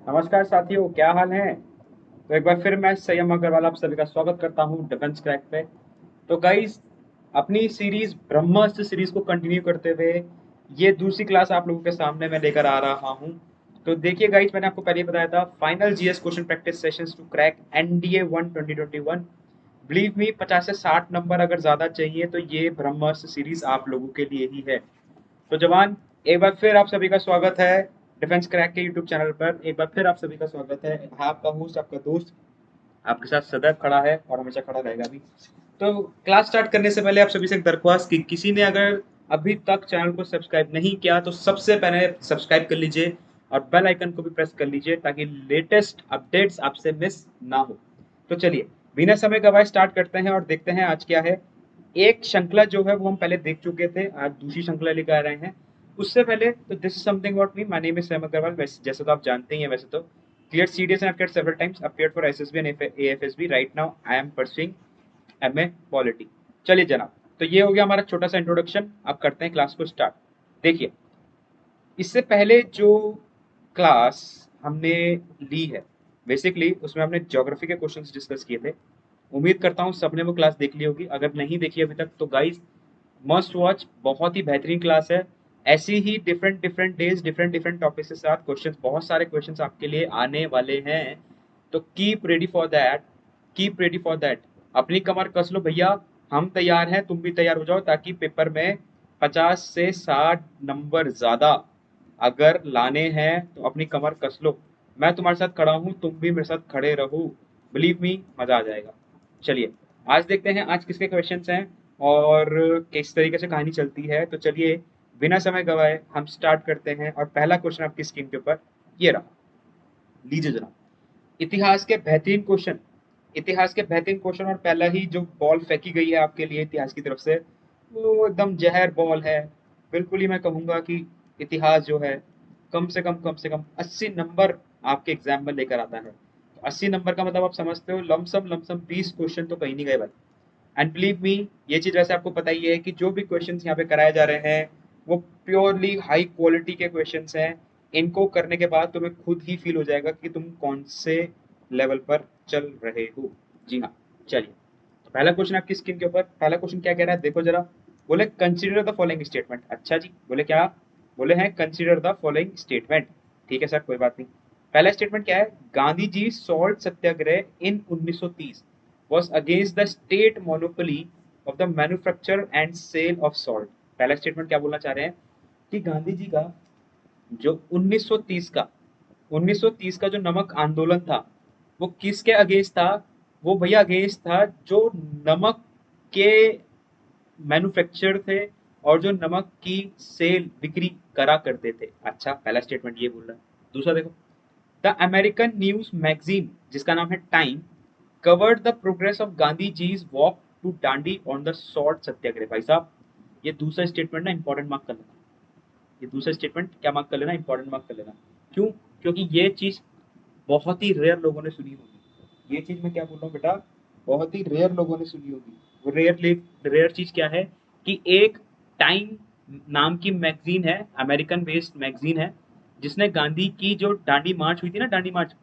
नमस्कार साथियों, क्या हाल है। तो एक बार फिर मैं संयम अग्रवाल आप सभी का स्वागत करता हूँ डिफेंस क्रैक पे। तो गाइस, अपनी सीरीज ब्रह्मास्त्र सीरीज को कंटिन्यू करते हुए ये दूसरी क्लास आप लोगों के सामने मैं लेकर आ रहा हूँ। तो देखिए गाइस, मैंने आपको पहले ही बताया था, final GS question practice sessions to crack NDA 1 2021। Believe me, 50 से 60 नंबर अगर ज्यादा चाहिए तो ये ब्रह्मास्त्र सीरीज आप लोगों के लिए ही है। तो जवान, एक बार फिर आप सभी का स्वागत है डिफेंस क्रैक के यूट्यूब चैनल पर। एक बार फिर आप सभी का स्वागत है। आपका होस्ट, आपका दोस्त आपके साथ सदैव खड़ा है और हमेशा खड़ा रहेगा भी। तो क्लास स्टार्ट करने से पहले आप सभी से एक दरख्वास्त कि किसी ने अगर अभी तक चैनल को सब्सक्राइब नहीं किया तो सबसे पहले सब्सक्राइब कर लीजिए और बेल आइकन को भी प्रेस कर लीजिए ताकि लेटेस्ट अपडेट्स आपसे मिस ना हो। तो चलिए, बिना समय गवाए स्टार्ट करते हैं और देखते हैं आज क्या है। एक श्रृंखला जो है वो हम पहले देख चुके थे, आज दूसरी श्रृंखला लेकर आ रहे हैं। उससे पहले तो this is something about me, my name is Sam Agarwal. जैसे तो आप जानते ही हैं, वैसे तो cleared CDS and I've cleared several times. Appeared for SSB and AFSB. Right now, I am pursuing MA Polity. चलिए जनाब, तो ये हो गया हमारा छोटा सा इंट्रोडक्शन। अब करते हैं क्लास को स्टार्ट। देखिए, इससे पहले जो क्लास हमने ली है, बेसिकली उसमें हमने ज्योग्राफी के क्वेश्चंस डिस्कस किए थे। उम्मीद करता हूँ सबने वो क्लास देख ली होगी। अगर नहीं देखी अभी तक तो गाइस, मस्ट वॉच, बहुत ही बेहतरीन क्लास है। ऐसी ही different different days different different topics के साथ क्वेश्चंस, बहुत सारे क्वेश्चंस आपके लिए आने वाले हैं। तो keep ready for that, keep ready for that. अपनी कमर कस लो भैया, हम तैयार हैं, तुम भी तैयार हो जाओ ताकि पेपर में 50 से 60 नंबर ज्यादा अगर लाने हैं तो अपनी कमर कस लो। मैं तुम्हारे साथ खड़ा हूं, तुम भी मेरे साथ खड़े रहो। बिलीव मी, मजा आ जाएगा। चलिए, आज देखते हैं आज किसके क्वेश्चंस हैं और किस तरीके से कहानी चलती है। तो चलिए, बिना समय गवाए हम स्टार्ट करते हैं और पहला क्वेश्चन आपकी स्क्रीन के ऊपर ये रहा। लीजिए जनाब, इतिहास के बेहतरीन क्वेश्चन, इतिहास के बेहतरीन क्वेश्चन। और पहला ही जो बॉल फेंकी गई है आपके लिए इतिहास की तरफ से, वो एकदम जहर बॉल है। बिल्कुल ही मैं कहूंगा कि इतिहास जो है कम से कम 80 नंबर आपके एग्जाम में लेकर आता है। तो 80 नंबर का मतलब आप समझते हो, लमसम लमसम 20 क्वेश्चन तो कहीं नहीं गए भाई। एंड बिलीव मी, ये चीज वैसे आपको पता ही है कि जो भी क्वेश्चंस यहाँ पे कराए जा रहे हैं वो प्योरली हाई क्वालिटी के क्वेश्चंस हैं। इनको करने के बाद तुम्हें खुद ही फील हो जाएगा कि तुम कौन से लेवल पर चल रहे हो। जी हाँ, चलिए, तो पहला क्वेश्चन आपकी स्क्रीन के ऊपर, पहला क्वेश्चन क्या कह रहा है देखो जरा। बोले कंसीडर द फॉलोइंग स्टेटमेंट। अच्छा जी, बोले क्या, बोले हैं कंसीडर द फॉलोइंग स्टेटमेंट। ठीक है सर, कोई बात नहीं। पहला स्टेटमेंट क्या है, Gandhi ji salt satyagraha in 1930 was against the state monopoly of the manufacture and sale of salt। पहला स्टेटमेंट क्या बोलना चाह रहे हैं कि गांधी जी का जो 1930 का 1930 का जो नमक आंदोलन था वो किसके अगेंस्ट था। वो भैया अगेंस्ट था जो नमक के मैन्युफैक्चर थे और जो नमक की सेल बिक्री करा करते थे। अच्छा, पहला स्टेटमेंट ये बोल रहा है। दूसरा देखो, द अमेरिकन न्यूज मैगजीन जिसका नाम है Time covered the progress of Gandhi ji's walk to Dandi on the salt satyagraha. भाई साहब, ये दूसरा स्टेटमेंट ना इंपॉर्टेंट मार्क कर लेना। ये दूसरा स्टेटमेंट क्या मार्क कर लेना, इंपॉर्टेंट मार्क कर लेना। क्यों? क्योंकि ये चीज बहुत ही रेयर लोगों ने सुनी होगी। ये चीज मैं क्या बोल रहा हूँ बेटा, बहुत ही रेयर लोगों ने सुनी होगी। वो रेयर चीज क्या है कि एक टाइम नाम की मैगजीन है, अमेरिकन बेस्ड मैगजीन है, जिसने गांधी की जो दांडी मार्च हुई थी ना, दांडी मार्च,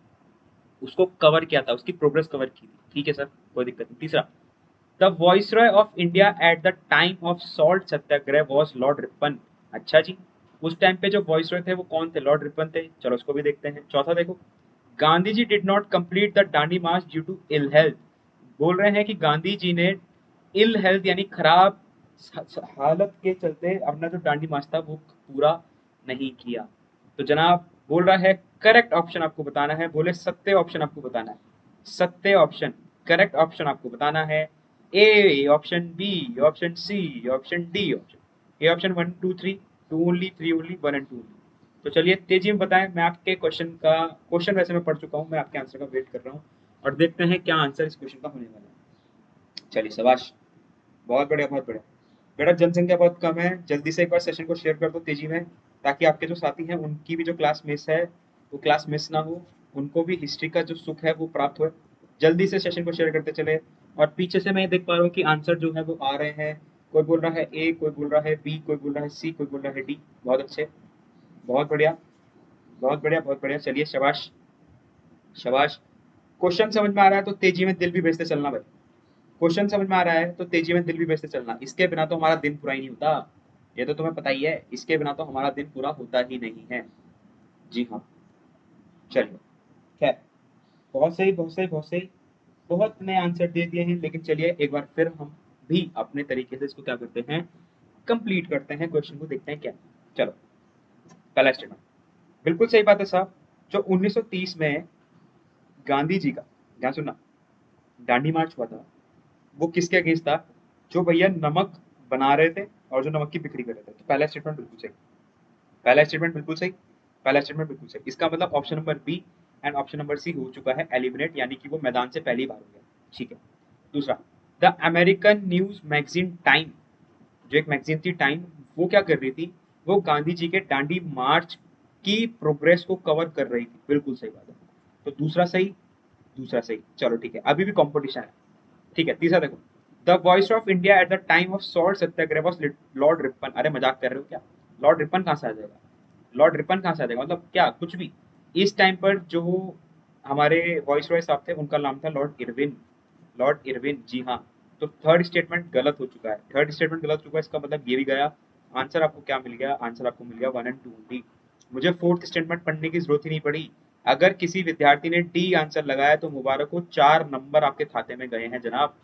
उसको कवर किया था, उसकी प्रोग्रेस कवर की थी। ठीक है सर, कोई दिक्कत नहीं। तीसरा, the viceroy of India at the time of salt Satyagraha was Lord Ripon. अच्छा जी, उस टाइम पे जो वॉइसरॉय थे वो कौन थे, लॉर्ड रिपन थे। चलो उसको भी देखते हैं। चौथा देखो, Gandhi ji did not complete the Dandi march due to ill health. बोल रहे हैं कि गांधी जी ने इल हेल्थ यानी खराब हालत के चलते अपना जो डांडी मार्च था वो पूरा नहीं किया। तो जनाब बोल रहा है करेक्ट ऑप्शन आपको बताना है। बोले सत्य ऑप्शन आपको बताना है, सत्य ऑप्शन, करेक्ट ऑप्शन आपको बताना है। A option, B option, C option, D option. A option 1 2 3, two only, three only, one and two. तो चलिए तेजी में बताएं। मैं आपके क्वेश्चन वैसे मैं पढ़ चुका हूँ, मैं आपके आंसर का वेट कर रहा हूँ और देखते हैं क्या आंसर इस क्वेश्चन का होने वाला है। चलिए शाबाश, बहुत बढ़िया बहुत बढ़िया। बेटा जनसंख्या बहुत कम है, जल्दी से एक बार सेशन को शेयर कर दो तेजी में, ताकि आपके जो साथी हैं उनकी भी जो क्लास मिस है वो क्लास मिस ना हो, उनको भी हिस्ट्री का जो सुख है वो प्राप्त हो। जल्दी से सेशन को शेयर करते चले। और पीछे से मैं देख पा रहा हूँ कि आंसर जो है वो आ रहे हैं। कोई बोल रहा है ए, कोई बोल रहा है बी, कोई बोल रहा है सी, कोई बोल रहा है डी। बहुत अच्छे, बहुत बढ़िया बहुत बढ़िया बहुत बढ़िया। चलिए शाबाश, शाबाश। क्वेश्चन समझ में आ रहा है तो तेजी में दिल भी भेजते चलना भाई। क्वेश्चन समझ में आ रहा है तो तेजी में दिल भी भेजते चलना, इसके बिना तो हमारा दिन पूरा ही नहीं होता। ये तो तुम्हें पता ही है, इसके बिना तो हमारा दिन पूरा होता ही नहीं है। जी हाँ। चलिए, खैर, बहुत सही बहुत सही बहुत सही। बहुत नए आंसर दे दिए हैं, लेकिन चलिए एक बार फिर हम भी अपने तरीके से इसको क्या करते हैं, कंप्लीट करते हैं, क्वेश्चन को देखते हैं क्या। चलो, पहला स्टेटमेंट बिल्कुल सही बात है साहब। जो 1930 में गांधी जी का, ध्यान सुनना, दांडी मार्च हुआ था, वो किसके अगेंस्ट था? जो भैया नमक बना रहे थे और जो नमक की बिक्री कर रहे थे। तो पहला स्टेटमेंट बिल्कुल सही, पहला स्टेटमेंट बिल्कुल सही, पहला स्टेटमेंट बिल्कुल सही। इसका मतलब option number B and option number C हो चुका है एलिमिनेट, यानी कि वो मैदान से पहले ही बाहर हो गया। ठीक है। दूसरा, the American news magazine time, जो एक मैगजीन थी टाइम, वो क्या कर रही थी? वो गांधी जी के दांडी मार्च की प्रोग्रेस को कवर कर रही थी। बिल्कुल सही बात है। तो दूसरा सही, दूसरा सही। चलो ठीक है, अभी भी कंपटीशन है। ठीक है, तीसरा देखो, the voice of India at the time of salt Satyagraha was Lord Ripon. अरे मजाक कर रहे हो क्या? लॉर्ड रिपन कहाँ से आ जाएगा? लॉर्ड रिपन कहाँ से आ जाएगा? मतलब क्या कुछ भी। इस टाइम पर जो हमारे वॉइस रॉय साहब थे, उनका नाम था लॉर्ड इरविन। लॉर्ड इरविन, जी हाँ। तो थर्ड स्टेटमेंट गलत हो चुका है, थर्ड स्टेटमेंट गलत हो चुका है, इसका मतलब ये भी गया। आंसर आपको क्या मिल गया? आंसर आपको मिल गया 1 और 2 डी। मुझे फोर्थ स्टेटमेंट पढ़ने की जरूरत ही नहीं पड़ी। अगर किसी विद्यार्थी ने डी आंसर लगाया तो मुबारक हो, 4 नंबर आपके खाते में गए हैं जनाब।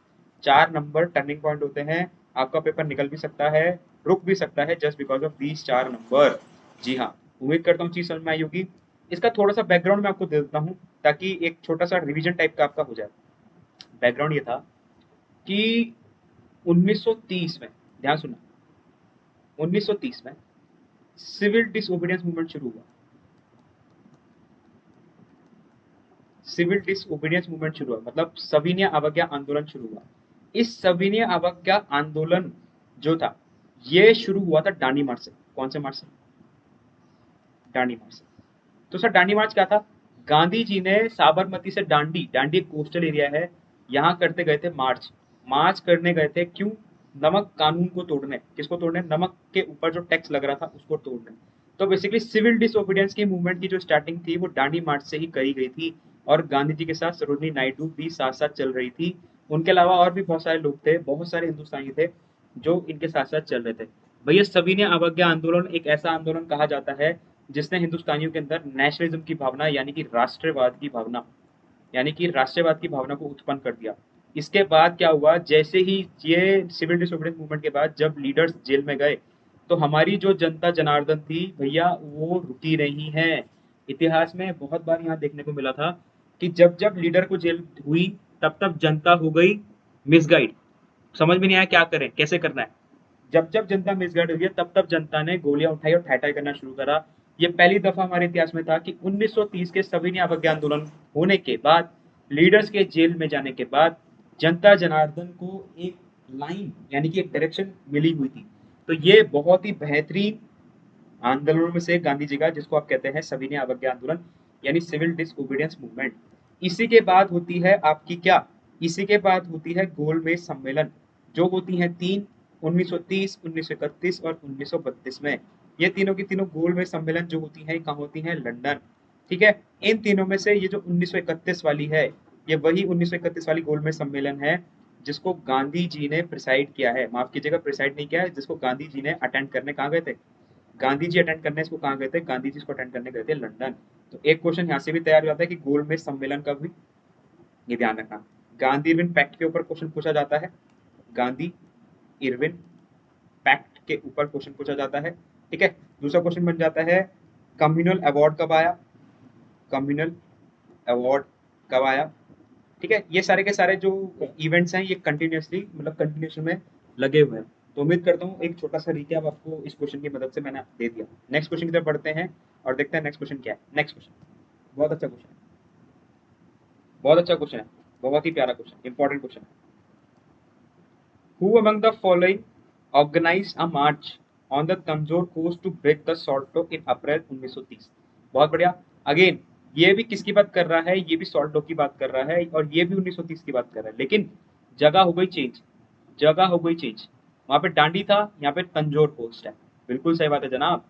4 नंबर टर्निंग पॉइंट होते हैं। आपका पेपर निकल भी सकता है, रुक भी सकता है, just because of these 4 number. जी हाँ। उम्मीद करता हूँ चीज समझ में आई होगी। इसका थोड़ा सा बैकग्राउंड मैं आपको दे देता हूँ, ताकि एक छोटा सा रिवीजन टाइप का आपका हो जाए। बैकग्राउंड ये था कि 1930 में, ध्यान सुनना, 1930 में सिविल डिसओबीडियंस मूवमेंट शुरू हुआ। सिविल डिसओबीडियंस मूवमेंट शुरू हुआ, मतलब सविनय अवज्ञा आंदोलन शुरू हुआ। इस सविनय अवज्ञा आंदोलन जो था, ये शुरू हुआ था दांडी मार्च से। कौन से मार्च से? दांडी मार्च से। तो सर दांडी मार्च क्या था? गांधी जी ने साबरमती से दांडी, दांडी एक कोस्टल एरिया है, यहाँ करते गए थे मार्च। मार्च करने गए थे क्यों? नमक कानून को तोड़ने। किसको तोड़ने? नमक के ऊपर जो टैक्स लग रहा था उसको तोड़ने। तो बेसिकली सिविल डिसोबीडियंस की मूवमेंट की जो स्टार्टिंग थी वो दांडी मार्च से ही करी गई थी, और गांधी जी के साथ सरोजनी नायडू भी साथ साथ चल रही थी। उनके अलावा और भी बहुत सारे लोग थे, बहुत सारे हिंदुस्तानी थे जो इनके साथ साथ चल रहे थे। भैया सविनय अवज्ञा आंदोलन एक ऐसा आंदोलन कहा जाता है जिसने हिंदुस्तानियों के अंदर नेशनलिज्म की भावना, यानी कि राष्ट्रवाद की भावना, यानी कि राष्ट्रवाद की भावना को उत्पन्न कर दिया। इसके बाद क्या हुआ? जैसे ही ये सिविल डिसोबीडियंस मूवमेंट के बाद जब लीडर्स जेल में गए, तो हमारी जो जनता जनार्दन थी भैया, वो रुकी नहीं है। इतिहास में बहुत बार यहाँ देखने को मिला था कि जब जब लीडर को जेल हुई, तब तब जनता हो गई मिसगाइड। समझ में नहीं आया क्या करें, कैसे करना है। जब जब जनता मिसगाइड हुई है, तब तब जनता ने गोलियां उठाई और ठाई करना शुरू करा। ये पहली दफा हमारे इतिहास में था कि 1930 के सविनय अवज्ञा आंदोलन होने के बाद, लीडर्स के जेल में जाने के बाद, जनता जनार्दन को एक लाइन, यानी कि एक डायरेक्शन मिली हुई थी। तो ये बहुत ही बेहतरीन आंदोलनों में से गांधी जी का, जिसको आप कहते हैं सविनय अवज्ञा आंदोलन, यानी सिविल डिसओबीडियंस मूवमेंट। इसी के बाद होती है आपकी क्या? इसी के बाद होती है गोलमेज सम्मेलन, जो होती है 3, 1930, 1931 और 1932 में। ये तीनों की तीनों गोलमेज सम्मेलन जो होती हैं, कहाँ होती हैं? लंदन। ठीक है। इन तीनों में से ये जो 1931 वाली है, ये वही 1931 वाली गोलमेज सम्मेलन है जिसको गांधी जी ने प्रिसाइड किया है। माफ कीजिएगा, प्रिसाइड नहीं किया है, जिसको गांधी जी ने अटेंड करने कहाँ गए थे? गांधी जी अटेंड करने इसको कहाँ गए थे? गांधी जी इसको अटेंड करने गए थे लंदन। तो एक क्वेश्चन यहाँ से भी तैयार हो जाता है कि गोलमेज सम्मेलन कब हुई, ये ध्यान रखना। गांधी इरविन पैक्ट के ऊपर क्वेश्चन पूछा जाता है। गांधी इरविन पैक्ट के ऊपर क्वेश्चन पूछा जाता है। ठीक है। दूसरा क्वेश्चन बन जाता है, कम्युनल अवार्ड कब आया? कम्युनल अवार्ड कब आया? ठीक है। ये सारे के सारे जो इवेंट्स हैं, ये कंटिन्यूसली, मतलब कंटिन्यूशन में लगे हुए हैं। तो उम्मीद करता हूँ एक छोटा सा रिकैप आपको इस क्वेश्चन की मदद से मैंने दे दिया। नेक्स्ट क्वेश्चन की तरफ बढ़ते हैं और देखते हैं नेक्स्ट क्वेश्चन क्या है। नेक्स्ट क्वेश्चन बहुत अच्छा क्वेश्चन है, बहुत अच्छा क्वेश्चन है, बहुत ही प्यारा क्वेश्चन, इंपॉर्टेंट क्वेश्चन है। Who among the following organized a march on the Tanjore coast to break the salt law in April 1930? बहुत बढ़िया। अगेन ये भी किसकी बात कर रहा है? ये भी सॉल्ट लॉ की बात कर रहा है, और ये भी 1930 की बात कर रहा है, लेकिन जगह हो गई चेंज। जगह हो गई चेंज। वहां पे डांडी था, यहाँ पे तंजोर कोस्ट है। बिल्कुल सही बात है जनाब।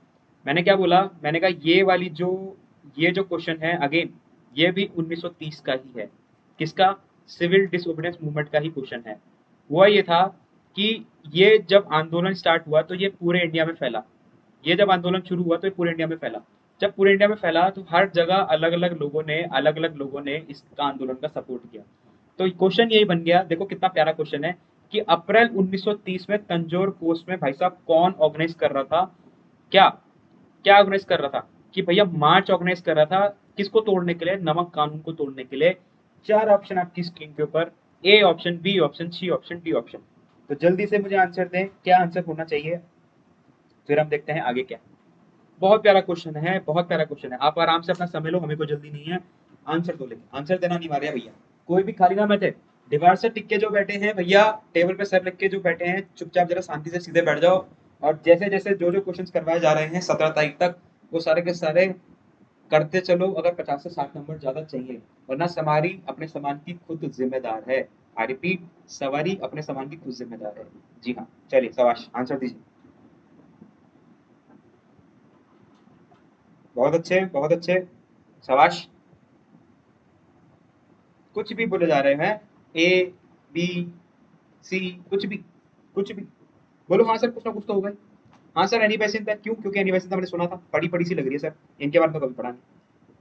मैंने क्या बोला? मैंने कहा ये वाली जो, ये जो क्वेश्चन है, अगेन ये भी 1930 का ही है। किसका? सिविल डिसोबीडियंस मूवमेंट का ही क्वेश्चन है। हुआ ये था कि ये जब आंदोलन स्टार्ट हुआ तो ये पूरे इंडिया में फैला। ये जब आंदोलन शुरू हुआ तो ये पूरे इंडिया में फैला। जब पूरे इंडिया में फैला तो हर जगह अलग अलग लोगों ने इस आंदोलन का सपोर्ट किया। तो क्वेश्चन यही बन गया, देखो कितना प्यारा क्वेश्चन है कि अप्रैल 1930 में तंजौर कोस्ट में भाई साहब कौन ऑर्गेनाइज कर रहा था? क्या क्या ऑर्गेनाइज कर रहा था? कि भैया मार्च ऑर्गेनाइज कर रहा था। किसको तोड़ने के लिए? नमक कानून को तोड़ने के लिए। चार ऑप्शन आपकी स्क्रीन के ऊपर, A option, B option, C option, D option. तो जल्दी से मुझे आंसर दें, क्या आंसर होना चाहिए, फिर हम देखते हैं आगे क्या। बहुत प्यारा क्वेश्चन है, बहुत प्यारा क्वेश्चन है। आप आराम से अपना समय लो, हमें कोई जल्दी नहीं है। आंसर दो, लेकिन आंसर देना अनिवार्य है भैया। कोई भी खाली ना बैठे। दीवार से टिक के जो बैठे हैं भैया, टेबल पे सर रख के जो बैठे हैं, चुपचाप जरा शांति से सीधे बैठ जाओ। और जैसे जैसे जो जो क्वेश्चन करवाए जा रहे हैं 17 तारीख तक, वो सारे के सारे करते चलो। अगर 50 से 60 नंबर ज्यादा चाहिए, वरना सवारी अपने सामान की खुद जिम्मेदार है। आई रिपीट, सवारी अपने सामान की खुद जिम्मेदार है। जी हाँ, चलिए शाबाश, आंसर दीजिए। बहुत अच्छे, बहुत अच्छे, शाबाश। कुछ भी बोले जा रहे हैं, ए, बी, सी, कुछ भी, कुछ भी बोलो। हाँ सर, कुछ ना कुछ तो होगा ही। हाँ सर, एनी बेसिन था। क्यों? क्योंकि एनी बेसिन था, मैंने सुना था, पढ़ी पढ़ी सी लग रही है सर। इनके बारे में तो कभी पढ़ा नहीं।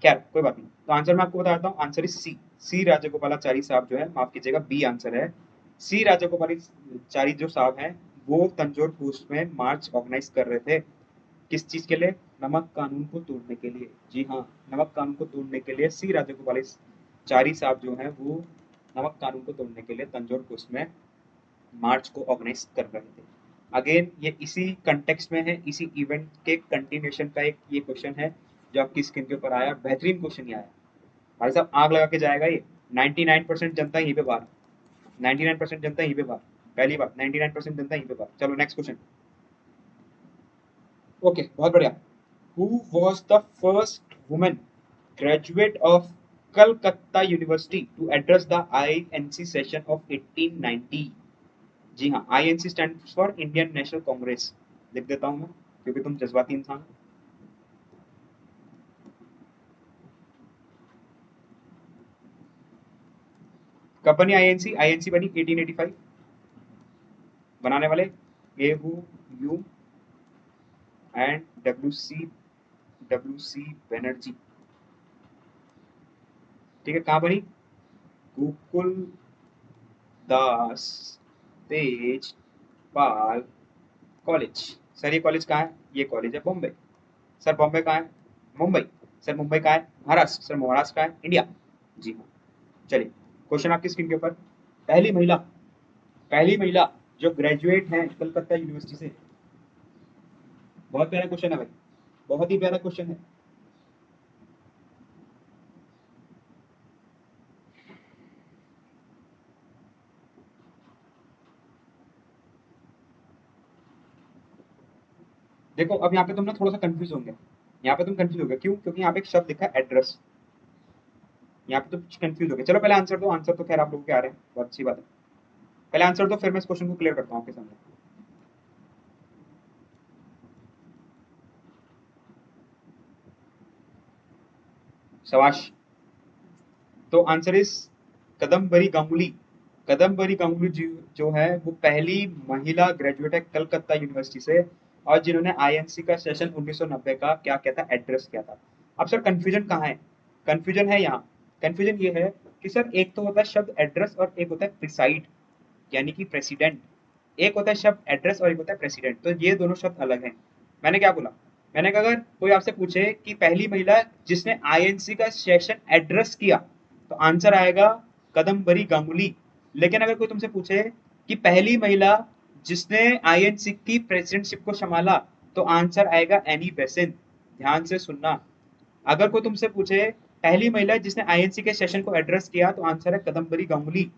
खैर कोई बात नहीं। तो आंसर मैं आपको बताता हूँ, आंसर इज सी। सी राजगोपालाचारी साहब जो है, माफ कीजिएगा, बी आंसर है। सी राजगोपालाचारी जो साहब हैं, वो तंजौर पोस्ट में मार्च ऑर्गेनाइज कर रहे थे। किस चीज के लिए? नमक कानून को तोड़ने के लिए। जी हाँ, नमक कानून को तोड़ने के लिए सी राजगोपालाचारी साहब जो हैं, वो नमक कानून को तोड़ने के लिए तंजौर पोस्ट में मार्च को ऑर्गेनाइज कर रहे थे। अगेन ये इसी कंटेक्स्ट में है, इसी इवेंट के कंटिन्यूएशन का एक ये क्वेश्चन है जो आपकी स्क्रीन के ऊपर आया। बेहतरीन क्वेश्चन ये आया भाई साहब, आग लगा के जाएगा ये। 99% जनता यहीं पे बाहर, 99% जनता यहीं पे बाहर। पहली बात, 99% जनता यहीं पे बाहर। चलो नेक्स्ट क्वेश्चन। ओके, बहुत बढ़िया। Who was the first women graduate of Calcutta University to address the INC session of 1890? जी हाँ, INC stands for Indian national Congress. लिख देता हूँ मैं, क्योंकि तुम जज्बाती इंसान हो। कब बनी आईएनसी? आईएनसी बनी 1885। बनाने वाले ए हु, यू एंड डब्ल्यू सी बनर्जी। ठीक है, कहाँ बनी? गोकुल दास तेजपाल कॉलेज। सर ये कॉलेज कहाँ है? ये कॉलेज है बॉम्बे। सर बॉम्बे कहाँ है? मुंबई। सर मुंबई कहाँ है? महाराष्ट्र। सर महाराष्ट्र कहाँ है? इंडिया। जी हाँ, चलिए क्वेश्चन आपकी स्क्रीन के ऊपर। पहली महिला, पहली महिला जो ग्रेजुएट हैं कलकत्ता यूनिवर्सिटी से। बहुत प्यारा क्वेश्चन है भाई, बहुत ही प्यारा क्वेश्चन है। देखो अब यहाँ पे तुम ना थोड़ा सा कंफ्यूज होंगे। यहाँ पे तुम कंफ्यूज हो गए, क्यों? क्योंकि यहाँ पे एक शब्द लिखा है एड्रेस। यहाँ पे तो कुछ कंफ्यूज हो गए। चलो पहले आंसर दो। आंसर तो खैर आप लोगों के आ रहे हैं, बहुत अच्छी बात है। पहले आंसर दो, फिर मैं इस क्वेश्चन को क्लियर करता हूँ आपके सामने। शाबाश। तो आंसर इज कदम्बरी गांगुली। कदम्बरी गांगुली जी जो है, वो पहली महिला ग्रेजुएट है कलकत्ता यूनिवर्सिटी से, और जिन्होंने आईएनसी का सेशन 1990 का क्या किया था, एड्रेस किया था। अब सर कंफ्यूजन कहाँ है? कंफ्यूजन है यहाँ। कंफ्यूजन ये है कि सर एक तो होता है शब्द एड्रेस और एक होता है प्रिसाइड, यानी कि प्रेसिडेंट। एक होता है शब्द एड्रेस और एक होता है प्रेसिडेंट, तो ये दोनों शब्द अलग हैं। मैंने क्या बोला? मैंने कहा अगर कोई आपसे पूछे कि पहली महिला जिसने आईएनसी का सेशन एड्रेस किया, तो आंसर आएगा कदम्बरी गांगुली। लेकिन अगर कोई तुमसे पूछे कि पहली महिला जिसने आईएनसी की प्रेसिडेंटशिप को संभाला, तो आंसर आएगा एनी बेसेंट। ध्यान से सुनना। अगर कोई तुमसे पूछे पहली महिला जिसने आईएनसी के सेशन को एड्रेस किया, तो आंसर है कदम्बरी गांगुली।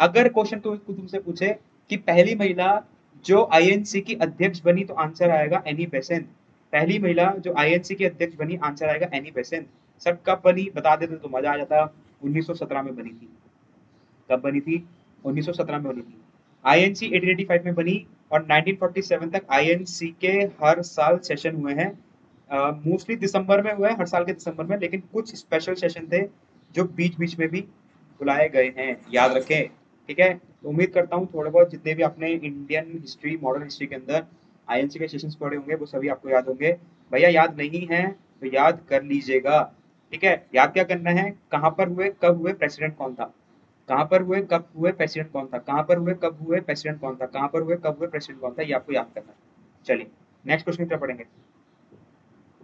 अगर क्वेश्चन तुमसे पूछे कि पहली महिला जो आईएनसी की अध्यक्ष बनी, तो आंसर आएगा एनी बेसेंट। पहली महिला जो आईएनसी की अध्यक्ष बनी, आंसर आएगा एनी बेसेंट। सर कब बनी बता देते तो मजा आ जाता। 1917 में बनी थी। कब बनी थी? 1917 में बनी थी। आईएनसी 1885 में बनी, और 1947 तक आईएनसी के हर साल सेशन हुए हैं। मोस्टली दिसंबर में हुए हैं, हर साल के दिसंबर में, लेकिन कुछ स्पेशल सेशन थे जो बीच बीच में भी बुलाए गए हैं, याद रखें। ठीक है, तो उम्मीद करता हूँ थोड़े बहुत जितने भी आपने इंडियन हिस्ट्री, मॉडर्न हिस्ट्री के अंदर आईएनसी के सेशंस पढ़े होंगे वो सभी आपको याद होंगे। भैया याद नहीं है तो याद कर लीजिएगा। ठीक है, याद क्या करना है, कहाँ पर हुए, कब हुए, प्रेसिडेंट कौन था, कहाँ पर हुए, कब हुए, प्रेसिडेंट कौन था, कहाँ पर हुए, कब हुए, प्रेसिडेंट कौन था, कहाँ पर हुए, कब हुए, प्रेसिडेंट कौन था, ये आपको याद करना है। चलिए नेक्स्ट क्वेश्चन की तरफ पढ़ेंगे।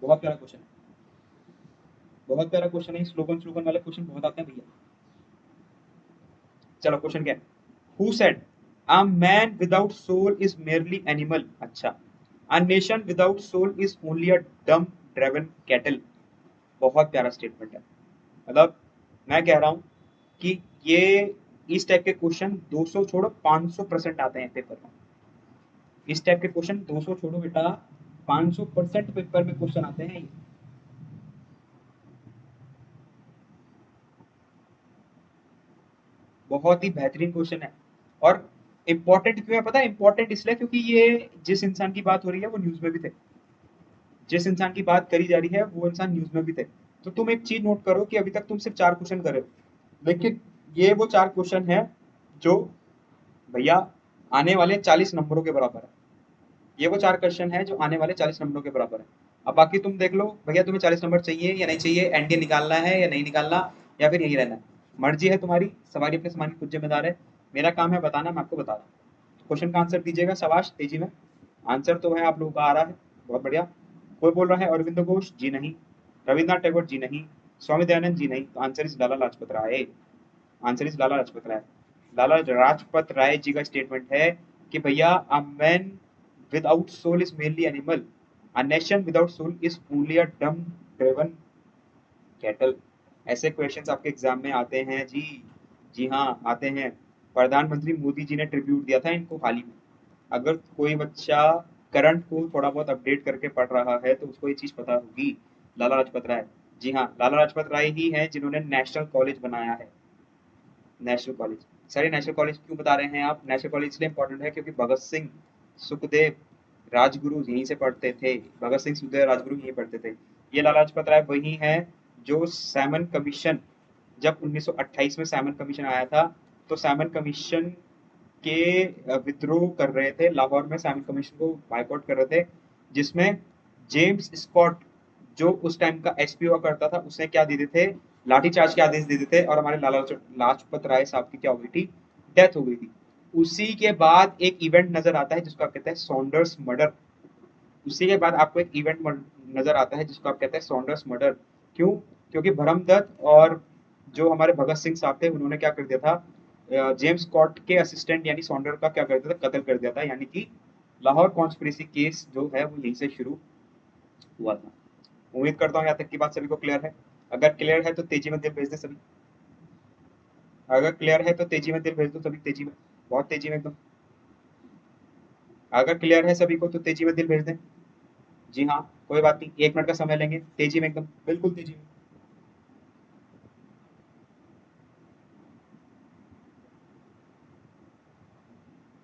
बहुत प्यारा क्वेश्चन है, बहुत प्यारा क्वेश्चन है। स्लोगन स्लोगन वाले क्वेश्चन बहुत आते हैं भैया। चलो क्वेश्चन क्या है, who said a man without soul is merely animal. अच्छा, a nation without soul is only a dumb driven cattle. बहुत प्यारा स्टेटमेंट है। मतलब मैं कह रहा हूं कि ये इस टाइप के क्वेश्चन 200 छोड़ो 500% आते हैं पेपर में। इस टाइप के क्वेश्चन 200 छोड़ो बेटा, 500% पेपर में क्वेश्चन आते हैं ये। बहुत ही बेहतरीन क्वेश्चन है। और इम्पोर्टेंट क्यों है पता है, इम्पोर्टेंट इसलिए क्योंकि ये जिस इंसान की बात हो रही है वो न्यूज में भी थे, जिस इंसान की बात करी जा रही है वो इंसान न्यूज में भी थे। तो तुम एक चीज नोट करो कि अभी तक तुम सिर्फ 4 क्वेश्चन करे हो, लेकिन ये वो 4 क्वेश्चन है जो भैया आने वाले 40 नंबरों के बराबर है। ये वो 4 क्वेश्चन है जो आने वाले 40 नंबरों के बराबर है। अब बाकी तुम देख लो भैया तुम्हें 40 नंबर चाहिए या नहीं चाहिए, एनडीए निकालना है या नहीं निकालना, या फिर यही रहना है। मर्जी है तुम्हारी, सवारी अपने सामान की खुद जिम्मेदार है। मेरा काम है बताना, मैं आपको बता रहा हूँ। क्वेश्चन का आंसर दीजिएगा, शाबाश तेजी में। आंसर तो है आप लोगों का आ रहा है, बहुत बढ़िया। कोई बोल रहा है अरविंद घोष, जी नहीं। रविन्द्रनाथ टैगोर, जी नहीं। स्वामी दयानंद, जी नहीं। तो answer is Lala Lajpat Rai. Answer is Lala Lajpat Rai. Lala Lajpat Rai ji का स्टेटमेंट है कि भैया a man without soul is mainly animal, a nation without soul is only a dumb driven cattle. ऐसे क्वेश्चंस आपके एग्जाम में आते हैं जी। जी हाँ आते हैं। प्रधानमंत्री मोदी जी ने ट्रिब्यूट दिया था इनको हाल ही में। अगर कोई बच्चा करंट को थोड़ा बहुत अपडेट करके पढ़ रहा है तो उसको ये चीज पता होगी। लाला लाजपत राय, जी हाँ लाला लाजपत राय ही है जिन्होंने नेशनल कॉलेज बनाया है। नेशनल कॉलेज, सर ये नेशनल कॉलेज क्यों बता रहे हैं आप, नेशनल कॉलेज इसलिए इंपॉर्टेंट है क्योंकि भगत सिंह, सुखदेव, राजगुरु यहीं से पढ़ते थे। भगत सिंह, सुखदेव, राजगुरु यहीं पढ़ते थे। ये लाला लाजपत राय वही हैं जो सैमन कमीशन, जब 1928 में सैमन कमीशन आया था तो सैमन कमीशन के विद्रोह कर रहे थे लाहौर में, सैमन कमीशन को बाइकआउट कर रहे थे, जिसमें जेम्स स्कॉट जो उस टाइम का एसपी हुआ करता था उसने क्या दे दिए थे, लाठीचार्ज के आदेश दे दिए थे और हमारे लाला लाजपत राय साहब की क्या हो गई थी, डेथ हो गई थी। उसी के बाद एक इवेंट नजर आता है जिसको आप कहते हैं सॉन्डर्स मर्डर। उसी के बाद आपको एक इवेंट नजर आता है जिसको आप कहते हैं सॉन्डर्स मर्डर। क्यों, क्योंकि भरमदत्त और जो हमारे भगत सिंह साहब थे उन्होंने क्या कर दिया था, जेम्स स्कॉट के असिस्टेंट यानी सॉन्डर का क्या कर दिया था, कत्ल कर दिया था। यानी कि लाहौर कॉन्स्पिरेसी केस जो है वो यहीं से शुरू हुआ था। उम्मीद करता हूँ यहाँ तक की बात सभी को क्लियर है। अगर क्लियर है तो तेजी में दिल भेज दे सभी। अगर क्लियर है तो तेजी में दिल भेज दो सभी, तेजी में, बहुत तेजी में एकदम। अगर क्लियर है सभी को तो तेजी में दिल भेज दें। जी हाँ, कोई बात नहीं, 1 मिनट का समय लेंगे, तेजी में एकदम, बिल्कुल तेजी में।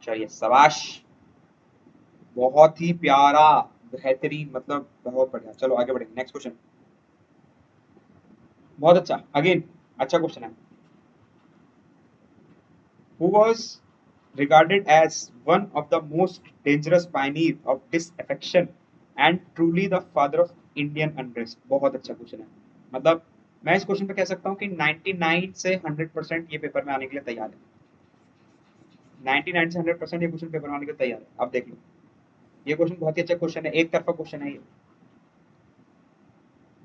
चलिए शाबाश, बहुत ही प्यारा, बेहतरीन, मतलब बहुत बढ़िया। चलो आगे बढ़ेंगे, नेक्स्ट क्वेश्चन। बहुत अच्छा, अगेन अच्छा क्वेश्चन है। Who was regarded as one of the most dangerous pioneer of disaffection and truly the father of Indian unrest। बहुत अच्छा क्वेश्चन है। मतलब मैं इस क्वेश्चन पे कह सकता हूँ कि 99 से 100% ये पेपर में आने के लिए तैयार है। 99 से 100% ये क्वेश्चन पेपर में आने के लिए तैयार है, आप देख लो। ये क्वेश्चन बहुत ही अच्छा क्वेश्चन है, एक तरफा क्वेश्चन है ये।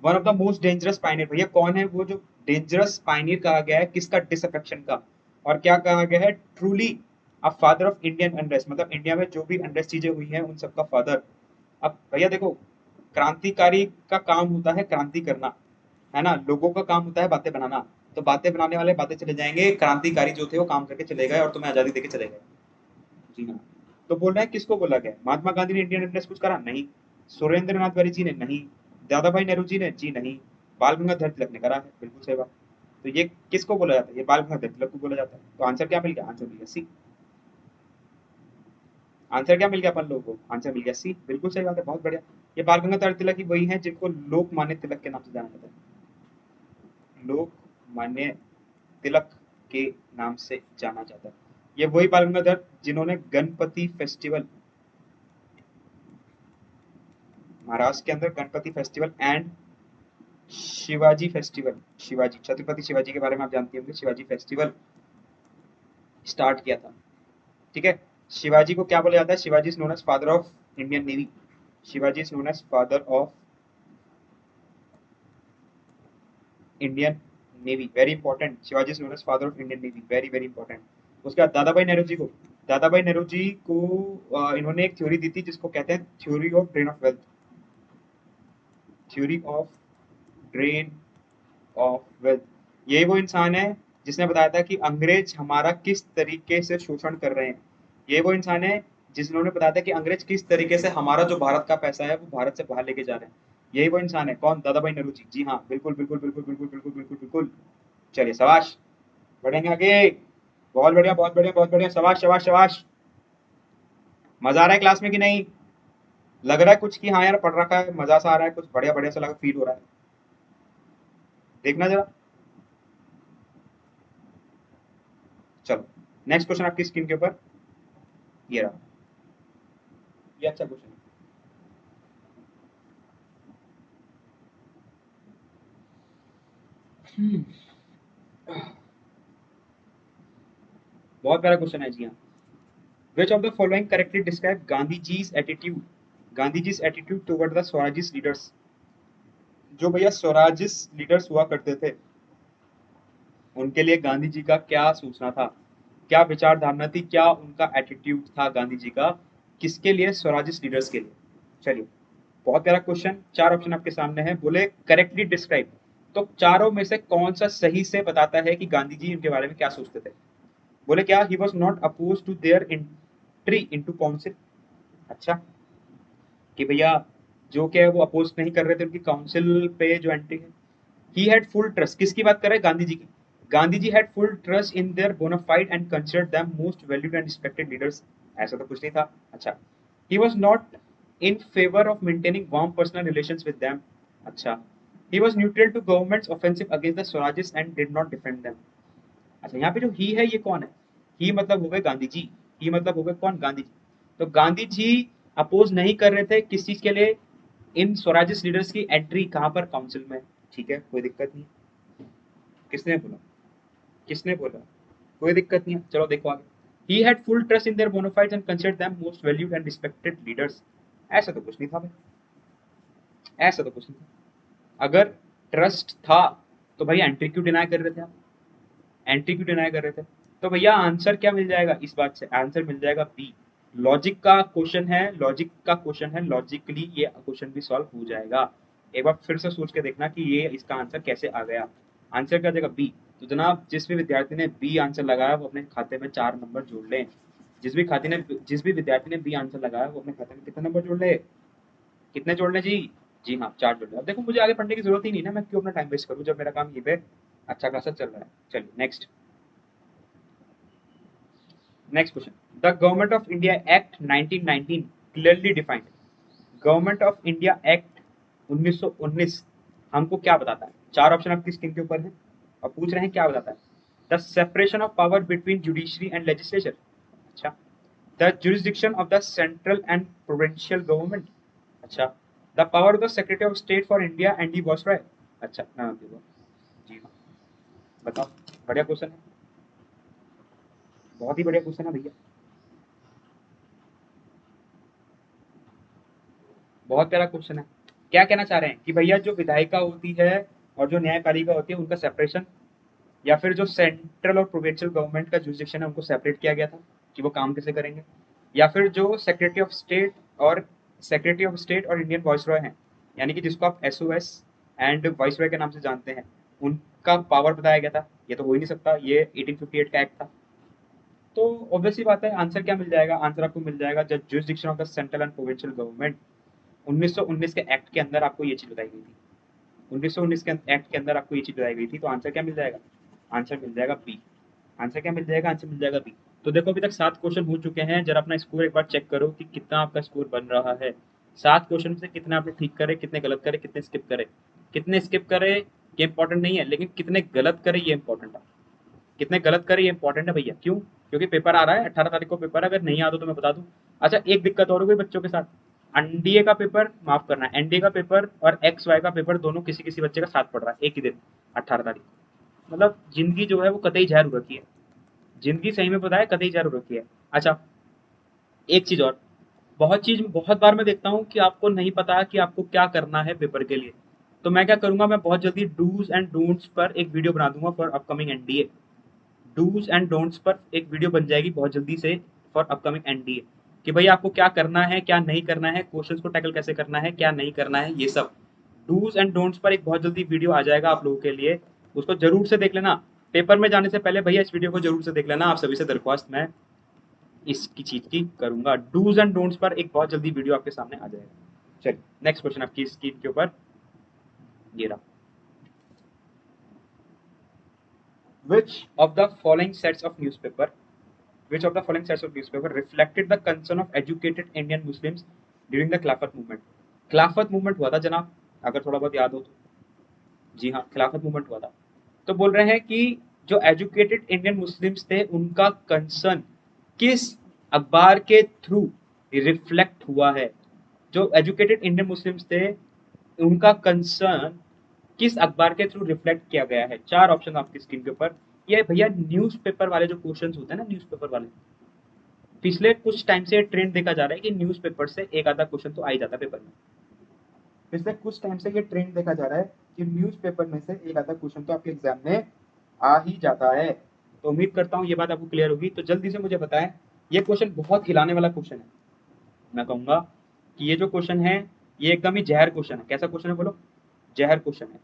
One of the most dangerous pioneer, भैया कौन है वो जो डेंजरस पाइनियर कहा गया है, किसका, डिसअफेक्शन का। और क्या कहा गया है, truly a father of Indian unrest, मतलब इंडिया में जो भी अनरेस्ट चीजें हुई हैं उन सबका फादर। अब भैया देखो, क्रांतिकारी का काम होता है क्रांति करना, है ना, लोगों का काम होता है बातें बनाना। तो बातें बनाने वाले बातें चले जाएंगे, क्रांतिकारी जो थे वो काम करके चले गए और तुम्हें आजादी देके चले गए। जी हाँ, तो बोल रहे हैं किसको बोला गया, महात्मा गांधी ने इंडियन इंटरेस्ट कुछ करा नहीं, सुरेंद्र नाथ वारी जी ने नहीं, दादा भाई नेहरू जी ने जी नहीं, बाल गंगाधर तिलक ने करा है, बिल्कुल सही बात। तो ये किसको बोला जाता है, ये बाल गंगाधर तिलक को बोला जाता है। तो आंसर क्या मिल गया, आंसर मिल गया सी। आंसर क्या मिल गया अपन लोगों को, आंसर मिल गया सी, बिल्कुल सही बात है, बहुत बढ़िया। ये बाल गंगाधर तिलक ही वही है जिनको लोकमान्य तिलक के नाम से जाना जाता है। लोक लोकमान्य तिलक के नाम से जाना जाता है। ये वही बाल गंगाधर जिन्होंने गणपति फेस्टिवल, महाराष्ट्र के अंदर Ganpati festival and Shivaji festival, Shivaji Chhatrapati Shivaji के बारे में आप जानते होंगे, शिवाजी फेस्टिवल स्टार्ट किया था। ठीक है, शिवाजी को क्या बोला जाता है? Shivaji is known as father of Indian navy. Shivaji is known as father of Indian navy, very important. Shivaji is known as father of Indian navy, very very important. उसके बाद दादा भाई नेहरू जी को, दादा भाई नेहरू जी को इन्होंने एक थ्योरी दी थी जिसको कहते हैं theory of drain of wealth, theory of drain of wealth. यही वो इंसान है जिसने बताया था कि अंग्रेज हमारा किस तरीके से शोषण कर रहे हैं। ये वो इंसान है जिन्होंने बताया था कि अंग्रेज किस तरीके से हमारा जो भारत का पैसा है वो भारत से बाहर लेके जा रहे हैं। यही वो इंसान है। कौन? दादा भाई नेहरू जी। जी हाँ, बिल्कुल बिल्कुल बिल्कुल बिल्कुल बिल्कुल बिल्कुल बिल्कुल। चलिए शाबाश, बढ़ेंगे आगे। बहुत बढ़िया बहुत बढ़िया बहुत बढ़िया, शाबाश शाबाश शाबाश। मजा आ रहा है क्लास में कि नहीं? लग रहा है कुछ कि हाँ यार पढ़ रखा है, मजा सा आ रहा है, कुछ बढ़िया बढ़िया सा लगा, फील हो रहा है? देखना जरा। चलो नेक्स्ट क्वेश्चन आपकी स्क्रीन के ऊपर ये रहा। ये अच्छा क्वेश्चन है। बहुत प्यारा क्वेश्चन है जी हाँ। Which of the following correctly describe Gandhi ji's attitude, Gandhi ji's attitude toward the Swarajist leaders. जो भैया स्वराजिस्ट लीडर्स हुआ करते थे उनके लिए गांधी जी का क्या सूचना था, क्या विचारधारणा थी, क्या उनका एटीट्यूड था गांधी जी का, किसके लिए? स्वराजिस्ट लीडर्स के लिए। चलिए बहुत प्यारा क्वेश्चन। चार ऑप्शन आपके सामने है, बोले करेक्टली डिस्क्राइब। तो चारों में से कौन सा सही से बताता है कि गांधी जी इनके बारे में क्या सोचते थे? बोले क्या? He was not oppose to their entry into council. अच्छा, कि भैया जो क्या है वो अपोज नहीं कर रहे थे उनकी काउंसिल पे जो एंट्री है। ही हैड फुल ट्रस्ट, किसकी बात कर रहे हैं? गांधी जी की। Gandhi ji had full trust in their bonafide and considered them most valued and respected leaders. ऐसा तो कुछ नहीं था। अच्छा, he was not in favour of maintaining warm personal relations with them. अच्छा, he was neutral to government's offensive against the Swarajist and did not defend them. अच्छा, यहाँ पे जो ही है ये कौन है? ही मतलब हो गए गांधी जी। ही मतलब हो गए कौन? गांधी जी। तो गांधी जी अपोज नहीं कर रहे थे किस चीज के लिए? इन स्वराजिस्ट लीडर्स की एंट्री कहां पर? काउंसिल में। ठीक है, कोई दिक्कत नहीं। किसने बोला? किसने बोला? कोई दिक्कत नहीं है, चलो देखो आगे। He had full trust in their bonafides and considered them most valued and respected leaders. ऐसा तो कुछ नहीं था भाई, ऐसा तो कुछ नहीं था। अगर ट्रस्ट था तो भाई एंट्री क्यों डिनाई कर रहे थे आप? एंट्री क्यों डिनाई कर रहे थे? तो भैया आंसर क्या मिल जाएगा इस बात से? आंसर मिल जाएगा बी। लॉजिक का क्वेश्चन है, लॉजिक का क्वेश्चन है, लॉजिकली ये क्वेश्चन भी सॉल्व हो जाएगा। एक बार फिर से सोच के देखना कि ये इसका आंसर कैसे आ गया। आंसर क्या जगह बी। तो जनाब जिस भी विद्यार्थी ने बी आंसर लगाया वो अपने खाते में 4 नंबर जोड़ लें। जिस भी विद्यार्थी ने बी आंसर लगाया वो अपने खाते में कितने नंबर जोड़ ले? कितने जोड़ ले जी? जी हाँ, 4 जोड़ ले। अब देखो मुझे आगे पढ़ने की जरूरत ही नहीं ना, मैं क्यों अपना टाइम वेस्ट करूँ जब मेरा काम ये पे अच्छा खासा चल रहा है। चलिए next. Next question. The government of India act 1919 clearly defined. Government of India act 1919 हमको क्या बताता है? चार ऑप्शन आपकी स्क्रीन के ऊपर है और पूछ रहे हैं क्या बताता है। The separation of power between judiciary and legislature. अच्छा, the jurisdiction of the central and provincial government। अच्छा, the power of the secretary of state for India and the viceroy. अच्छा ना देखो। जी हाँ, बताओ। बढ़िया क्वेश्चन है, बहुत ही बढ़िया क्वेश्चन है भैया, बहुत प्यारा क्वेश्चन है। क्या कहना चाह रहे हैं कि भैया जो विधायिका होती है और जो न्यायपालिका होती है उनका सेपरेशन, या फिर जो सेंट्रल और प्रोविंशियल गवर्नमेंट का जुरिस्डिक्शन है उनको सेपरेट किया गया था कि वो काम कैसे करेंगे, या फिर जो सेक्रेटरी ऑफ स्टेट और इंडियन वॉइसरॉय हैं, यानी कि जिसको आप एसओएस एंड वॉइसरॉय के नाम से जानते हैं, उनका पावर बताया गया था। ये तो हो ही नहीं सकता, ये 1858 का एक्ट था। तो ऑब्वियसली बात है आंसर क्या मिल जाएगा? आंसर आपको मिल जाएगा जब jurisdiction of the central and provincial government. 1919 के एक्ट के अंदर आपको ये चीज बताई गई थी। 1919 के एक्ट के अंदर आपको ये चीज बताई गई थी, तो आंसर क्या मिल जाएगा? आंसर मिल जाएगा बी। आंसर क्या मिल जाएगा? आंसर मिल जाएगा बी। तो देखो अभी तक 7 क्वेश्चन हो चुके हैं, जरा अपना स्कोर एक बार चेक करो कि कितना आपका स्कोर बन रहा है। 7 क्वेश्चन से कितने आपने ठीक करे, कितने गलत करे, कितने स्किप करे, कितने स्किप करे? ये इंपॉर्टेंट नहीं है, लेकिन कितने गलत करे ये इंपॉर्टेंट है। कितने गलत करे ये इंपॉर्टेंट है भैया। क्यों? क्योंकि पेपर आ रहा है 18 तारीख को पेपर है, अगर नहीं आता तो मैं बता दूं। अच्छा, एक दिक्कत और हो गई बच्चों के साथ, एनडीए का पेपर, माफ करना, एनडीए का पेपर और एक्स वाई का पेपर दोनों किसी किसी बच्चे का साथ पड़ रहा है एक ही दिन, 18 तारीख। मतलब जिंदगी जो है वो कतई जहर हो रखी है, जिंदगी सही में पता है कतई जहर हो रखी है। अच्छा, एक चीज और, बहुत बार मैं देखता हूँ कि आपको नहीं पता कि आपको क्या करना है पेपर के लिए। तो मैं क्या करूंगा, मैं बहुत जल्दी डूज एंड डोंट्स पर एक वीडियो बना दूंगा for upcoming NDA. Dos and don'ts पर एक वीडियो बन जाएगी बहुत जल्दी से फॉर अपकमिंग एनडीए, कि भाई आपको क्या करना है क्या नहीं करना है, क्वेश्चंस को टैकल कैसे करना है, क्या नहीं करना है, ये सब डूज एंड डोंट्स पर एक बहुत जल्दी वीडियो आ जाएगा आप लोगों के लिए। उसको जरूर से देख लेना। पेपर में जाने से पहले भैया इस वीडियो को जरूर से देख लेना, आप सभी से दरख्वास्त मैं इसकी चीज की करूंगा। डूज एंड डोंट्स पर एक बहुत जल्दी वीडियो आपके सामने आ जाएगा। चलिए नेक्स्ट क्वेश्चन आपकी स्क्रीन के ऊपर ये रहा। Which of the following sets of newspaper which of the following sets of newspaper reflected the concern of educated Indian Muslims during the Khilafat movement? खिलाफत मूवमेंट हुआ था जनाब, अगर थोड़ा बहुत याद हो तो। जी हाँ, खिलाफत मूवमेंट हुआ था। तो बोल रहे हैं कि जो एजुकेटेड इंडियन मुस्लिम्स थे उनका कंसर्न किस अखबार के थ्रू रिफ्लेक्ट हुआ है। जो एजुकेटेड इंडियन मुस्लिम्स थे उनका कंसर्न किस अखबार के थ्रू रिफ्लेक्ट किया गया है। चार ऑप्शन आपकी स्क्रीन के ऊपर। ये भैया न्यूज़पेपर वाले जो क्वेश्चंस होते हैं ना, न्यूज़पेपर वाले, पिछले कुछ टाइम से ट्रेंड देखा जा रहा है कि न्यूज़पेपर से एक आधा क्वेश्चन तो आ ही जाता है पेपर में। पिछले कुछ टाइम से ये ट्रेंड देखा जा रहा है कि न्यूज़पेपर में से एक आधा क्वेश्चन तो आपके एग्जाम में आ ही जाता है। तो उम्मीद करता हूँ ये बात आपको क्लियर होगी। तो जल्दी से मुझे बताएं, ये क्वेश्चन बहुत हिलाने वाला क्वेश्चन है। मैं कहूंगा कि ये जो क्वेश्चन है ये एकदम ही जहर क्वेश्चन है। कैसा क्वेश्चन है बोलो? जहर क्वेश्चन है।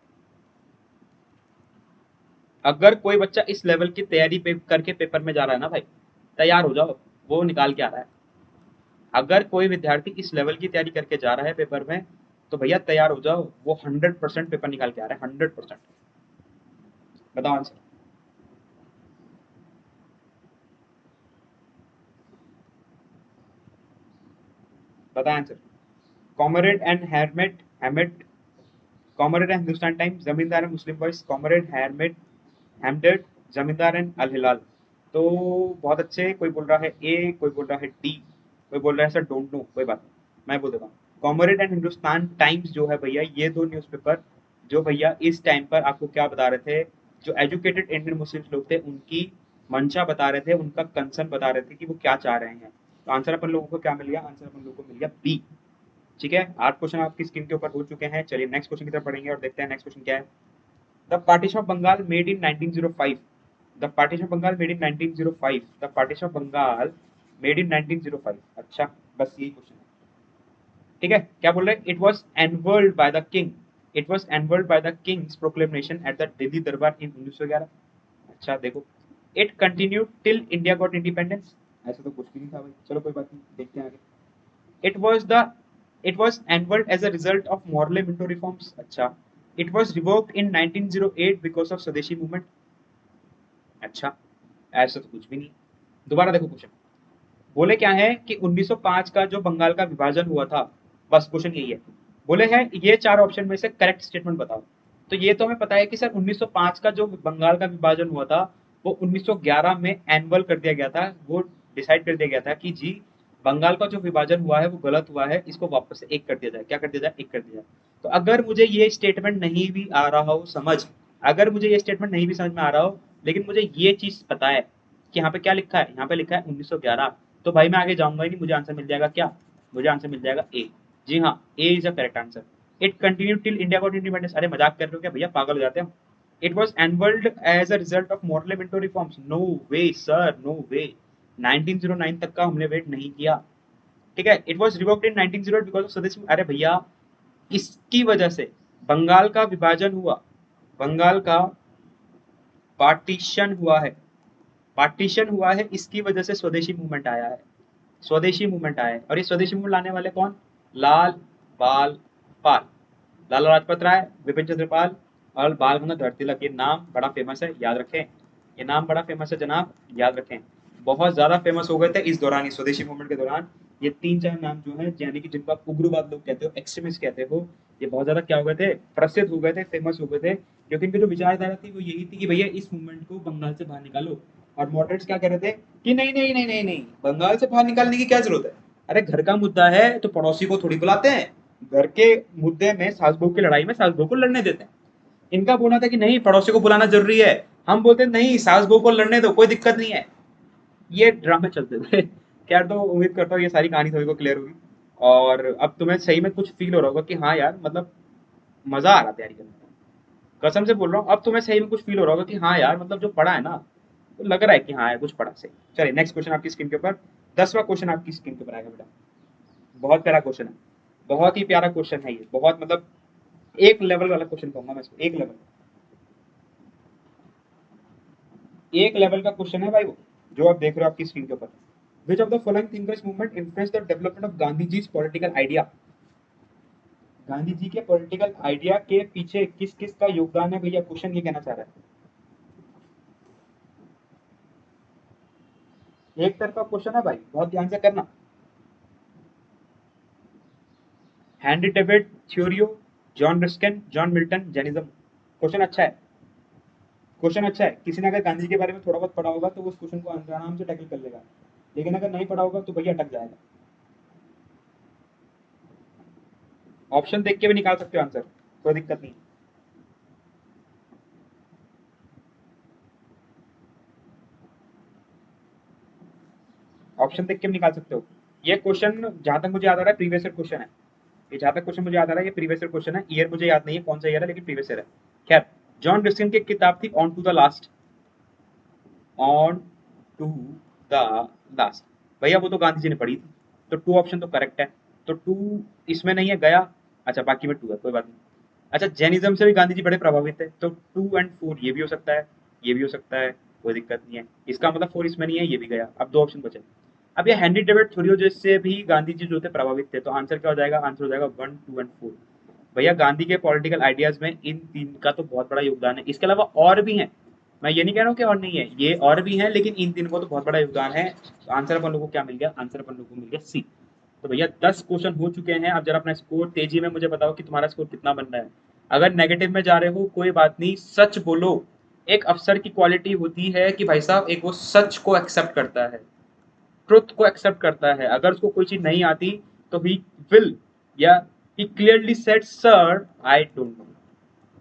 अगर कोई बच्चा इस लेवल की तैयारी करके पेपर में जा रहा है ना भाई, तैयार हो जाओ, वो निकाल के आ रहा है। अगर कोई विद्यार्थी इस लेवल की तैयारी करके जा रहा है पेपर में, तो भैया तैयार हो जाओ, वो 100% पेपर निकाल के आ रहा है, 100%। बताओ आंसर। बताएं आंसर। कॉमरेड एंड हैरमेट हैमेट Comrade and Hindustan Times, Zamindar and Muslim Voice, Comrade हैरमेट हैमडेड, जमींदार एंड अल हिलाल। तो बहुत अच्छे। कोई बोल रहा है ए, कोई बोल रहा है डी, कोई बोल रहा है सर डोंट नो। कोई बात नहीं, मैं बोल देता हूँ। कॉमरेड एंड हिंदुस्तान टाइम्स जो है भैया, ये दो न्यूज़पेपर जो भैया इस टाइम पर आपको क्या बता रहे थे, जो एजुकेटेड इंडियन मुस्लिम लोग थे उनकी मंशा बता रहे थे, उनका कंसर्न बता रहे थे कि वो क्या चाह रहे हैं। तो आंसर अपन लोगों को क्या मिल गया? आंसर अपन लोगों को मिल गया बी। ठीक है, 8 क्वेश्चन आपकी स्क्रीन के ऊपर हो चुके हैं। चलिए नेक्स्ट क्वेश्चन की तरफ पढ़ेंगे और देखते हैं नेक्स्ट क्वेश्चन क्या है। The partition of Bengal made in 1905। The partition of Bengal made in 1905। The partition of Bengal made in 1905। अच्छा, बस यही क्वेश्चन है। ठीक है, क्या बोल रहे हैं? It was annulled by the king. It was annulled by the king's proclamation at the Delhi Darbar in 1911। अच्छा देखो, it continued till India got independence. ऐसा तो कुछ भी नहीं था भाई। चलो कोई बात नहीं, देखते हैं आगे। It was the it was annulled as a result of Morley Minto reforms. अच्छा, it was revoked in 1908 because of स्वदेशी मूवमेंट। अच्छा, ऐसा तो कुछ भी नहीं। दोबारा देखो क्वेश्चन। बोले क्या है कि 1905 का जो बंगाल का विभाजन हुआ था, बस क्वेश्चन यही है। बोले हैं ये चार ऑप्शन में से करेक्ट स्टेटमेंट बताओ। तो ये तो हमें पता है कि सर 1905 का जो बंगाल का विभाजन हुआ था वो 1911 में एनुअल कर दिया गया था। वो डिसाइड कर दिया गया था कि जी बंगाल का जो विभाजन हुआ है वो गलत हुआ है, इसको वापस से एक कर दिया जाए। क्या कर दिया जाए? एक कर दिया जाए। तो अगर मुझे ये स्टेटमेंट नहीं भी आ रहा हो समझ, अगर मुझे ये स्टेटमेंट नहीं भी समझ में आ रहा हो, लेकिन मुझे ये चीज पता है कि यहाँ पे क्या लिखा है, यहाँ पे लिखा है 1911, तो भाई मैं आगे जाऊंगा ही नहीं। मुझे आंसर मिल जाएगा क्या? मुझे आंसर मिल जाएगा ए। जी हाँ, A is a correct answer. It continue till India got independence. अरे मजाक कर रहे हो क्या भैया? पागल हो जाते हैं हम। It was annulled as a result of Morley Minto reforms. No way sir, no way. 1909 तक का हमने वेट नहीं किया। ठीक है, it was revoked in 1908 because of swadeshi. अरे भैया, इसकी वजह से बंगाल का विभाजन हुआ, बंगाल का पार्टीशन हुआ है, पार्टीशन हुआ है, इसकी वजह से स्वदेशी मूवमेंट आया है। स्वदेशी मूवमेंट आया है। और ये स्वदेशी मूवमेंट लाने वाले कौन? लाल बाल पाल, लाला लाजपत राय, विपिन चंद्र पाल और बाल गंगाधर तिलक। ये नाम बड़ा फेमस है, याद रखें। ये नाम बड़ा फेमस है जनाब, याद रखें। बहुत ज्यादा फेमस हो गए थे इस दौरान, इस स्वदेशी मूवमेंट के दौरान। ये तीन चार नाम जो है, यानी कि जिनको आप उग्रवाद लोग कहते हो, एक्सट्रीमिस्ट कहते हो, ये बहुत ज्यादा क्या हो गए थे, प्रसिद्ध हो गए थे, फेमस हो गए थे, क्योंकि इनकी जो विचारधारा थी वो यही थी कि भैया इस मूवमेंट को बंगाल से बाहर निकालो। और मॉडरेट्स क्या कह रहे थे कि नहीं नहीं नहीं नहीं नहीं, बंगाल से बाहर निकालने की क्या जरूरत है, अरे घर का मुद्दा है तो पड़ोसी को थोड़ी बुलाते हैं, घर के मुद्दे में सास बहू की लड़ाई में सास बहू को लड़ने देते हैं। इनका बोलना था कि नहीं, पड़ोसी को बुलाना जरूरी है। हम बोलते नहीं, सास बहू को लड़ने दो, कोई दिक्कत नहीं है। ये ड्रामे चलते थे। खैर, तो उम्मीद करता हूँ ये सारी कहानी सभी को क्लियर होगी, और अब तुम्हें सही में कुछ फील हो रहा होगा कि हाँ यार, मतलब मजा आ रहा तैयारी करने में। कसम से बोल रहा हूँ, अब तुम्हें सही में कुछ फील हो रहा होगा कि हाँ यार, मतलब जो पढ़ा है ना, तो लग रहा है कि हाँ यार कुछ पढ़ा सही। चलिए नेक्स्ट क्वेश्चन आपकी स्क्रीन के ऊपर, 10वां क्वेश्चन आपकी स्क्रीन के ऊपर आएगा बेटा। बहुत प्यारा क्वेश्चन है, बहुत ही प्यारा क्वेश्चन है ये, बहुत मतलब एक लेवल वाला क्वेश्चन कहूंगा मैं इसको, एक लेवल का क्वेश्चन है भाई वो, जो आप देख रहे हो आपकी स्क्रीन के ऊपर। Which of the following thinkers movement influence the development of Gandhi ji political idea. Gandhi ji के पॉलिटिकल आइडिया के पीछे किस किस का योगदान है भैया, क्वेश्चन ये कहना चाह रहा है। एक तरफा क्वेश्चन है भाई, बहुत ध्यान से करना। Henry David Thoreau, John Ruskin, John Milton, Jainism. Question अच्छा है, क्वेश्चन अच्छा है। किसी ने अगर गांधी जी के बारे में थोड़ा बहुत पढ़ा होगा तो वो उस क्वेश्चन को आराम से टैकल कर लेगा, लेकिन अगर नहीं पढ़ा होगा तो भैया अटक जाएगा। ऑप्शन देख के भी निकाल सकते हो आंसर, कोई दिक्कत नहीं। ऑप्शन देख के भी निकाल सकते हो। ये क्वेश्चन जहां तक मुझे याद आ रहा है प्रीवियस ईयर क्वेश्चन है। ये जहां तक क्वेश्चन मुझे याद आ रहा है ये प्रीवियस ईयर क्वेश्चन है। ईयर मुझे याद नहीं है कौन सा ईयर है, लेकिन प्रीवियस ईयर है। खैर, जॉन रस्किन की किताब थी on to the last, on to the last. भैया वो तो गांधी जी ने पढ़ी थी, तो टू ऑप्शन तो करेक्ट है। तो टू इसमें नहीं है, गया। अच्छा, बाकी में टू है, कोई बात नहीं। अच्छा, जैनिज्म से भी गांधी जी बड़े प्रभावित थे, तो 2 और 4 ये भी हो सकता है, ये भी हो सकता है, कोई दिक्कत नहीं है। इसका मतलब 4 इसमें नहीं है, ये भी गया। अब 2 ऑप्शन बचे। अब ये हेनरी डेविड थोरियो जैसे भी गांधी जी जो थे प्रभावित थे, तो आंसर क्या हो जाएगा, आंसर हो जाएगा 1, 2 एंड 4। भैया गांधी के पॉलिटिकल आइडियाज में इन तीन का तो बहुत बड़ा योगदान है, इसके अलावा और भी है। मैं ये नहीं कह रहा हूँ कि और नहीं है, ये और भी है, लेकिन इन तीन को तो बहुत बड़ा योगदान है। तो आंसर अपन लोगों को क्या मिल गया, आंसर अपन लोगों को मिल गया सी। तो भैया 10 क्वेश्चन हो चुके हैं। अब जरा अपना स्कोर तेजी में मुझे बताओ कि तुम्हारा स्कोर कितना बन रहा है। अगर नेगेटिव में जा रहे हो कोई बात नहीं, सच बोलो। एक अफसर की क्वालिटी होती है कि भाई साहब एक वो सच को एक्सेप्ट करता है, ट्रुथ को एक्सेप्ट करता है। अगर उसको कोई चीज नहीं आती तो ही विल, या he clearly said sir I don't know,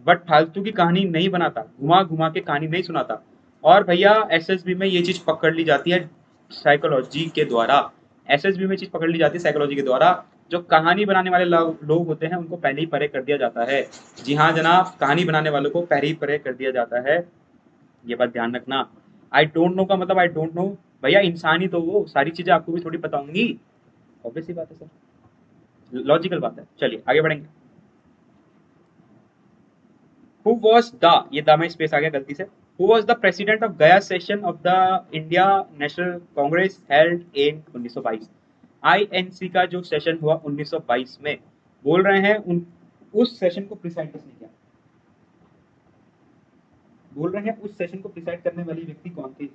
but फालतू की कहानी नहीं बनाता, घुमा घुमा के कहानी नहीं सुनाता। और भैया एसएसबी में ये चीज पकड़ ली जाती है साइकोलॉजी के द्वारा। एसएसबी में चीज पकड़ ली जाती है साइकोलॉजी के द्वारा। जो कहानी बनाने वाले लोग होते हैं उनको पहले ही परे कर दिया जाता है। जी हाँ जनाब, कहानी बनाने वालों को पहले ही परे कर दिया जाता है, ये बात ध्यान रखना। आई डोंट नो का मतलब आई डोंट नो। भैया इंसान ही तो वो, सारी चीजें आपको भी थोड़ी पता होंगी। ऑब्वियस ही बात है सर, लॉजिकल बात है। चलिए आगे बढ़ेंगे। हु वॉज द, ये द में स्पेस आ गया गलती से। Who was the president of Gaya session of the India National Congress held in 1922। INC का जो सेशन हुआ 1922 में, बोल रहे हैं उस सेशन को प्रिसाइड किसने किया। बोल रहे हैं उस सेशन को प्रिसाइड करने वाली व्यक्ति कौन थी।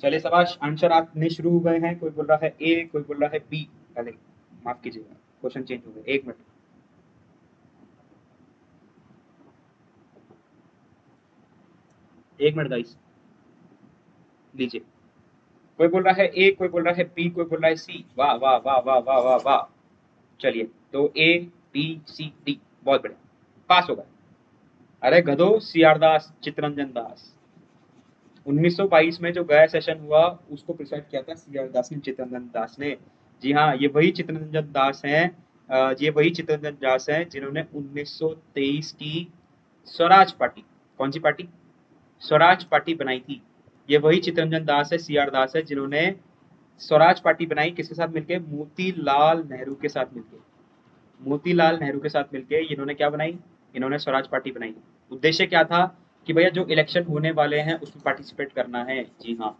चलिए शाबाश, आंसर आपने शुरू हो गए हैं। कोई बोल रहा है ए, कोई बोल रहा है बी। पहले माफ कीजिएगा, क्वेश्चन चेंज हो गया, 1 मिनट। 1 मिनट गाइस, लीजिए। कोई बोल रहा है ए, कोई बोल रहा है बी, कोई बोल रहा है सी। वाह वाह वाह वाह वाह वाह वाह। चलिए, तो ए बी सी डी, बहुत बढ़िया, पास हो गए। अरे गधो, सीआर दास, चित्तरंजन दास। 1922 में जो गया सेशन हुआ उसको प्रिसाइड किया था सीआर दास ने, चित्तरंजन दास ने। जी हाँ, ये वही चित्तरंजन दास हैं, ये वही चित्तरंजन दास हैं जिन्होंने 1923 की स्वराज पार्टी, कौन सी पार्टी, स्वराज पार्टी बनाई थी। ये वही चित्तरंजन दास है, सीआर दास है, जिन्होंने स्वराज पार्टी बनाई। किसके साथ मिलके, मोतीलाल नेहरू के साथ मिलके। मोतीलाल नेहरू के साथ मिलके इन्होंने क्या बनाई, इन्होंने स्वराज पार्टी बनाई। उद्देश्य क्या था कि भैया जो इलेक्शन होने वाले हैं उसमें पार्टिसिपेट करना है। जी हाँ,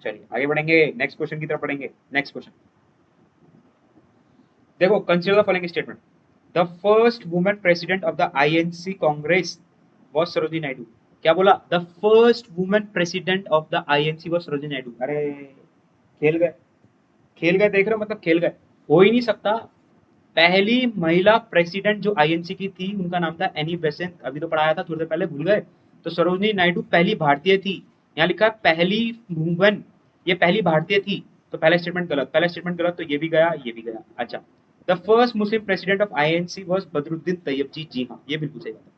चलिए आगे बढ़ेंगे, नेक्स्ट क्वेश्चन की तरफ बढ़ेंगे। नेक्स्ट क्वेश्चन देखो, consider the following statement. The first women president of the INC Congress was Sarojini Naidu. क्या बोला, the first women president of the INC was Sarojini Naidu. अरे खेल गए, खेल गए, देख रहे हो, मतलब खेल गए। हो ही नहीं सकता। पहली महिला प्रेसिडेंट जो आईएनसी की थी उनका नाम था एनी बेसेंट, अभी तो पढ़ाया था थोड़ी देर पहले, भूल गए? तो सरोजनी नायडू पहली भारतीय थी। यहाँ लिखा है पहली वुमन, ये पहली भारतीय थी। तो पहला स्टेटमेंट गलत, पहला स्टेटमेंट गलत, तो ये भी गया, ये भी गया। अच्छा, the first Muslim president of INC was Badruddin Tyabji. जी हाँ, ये बिल्कुल सही बात है।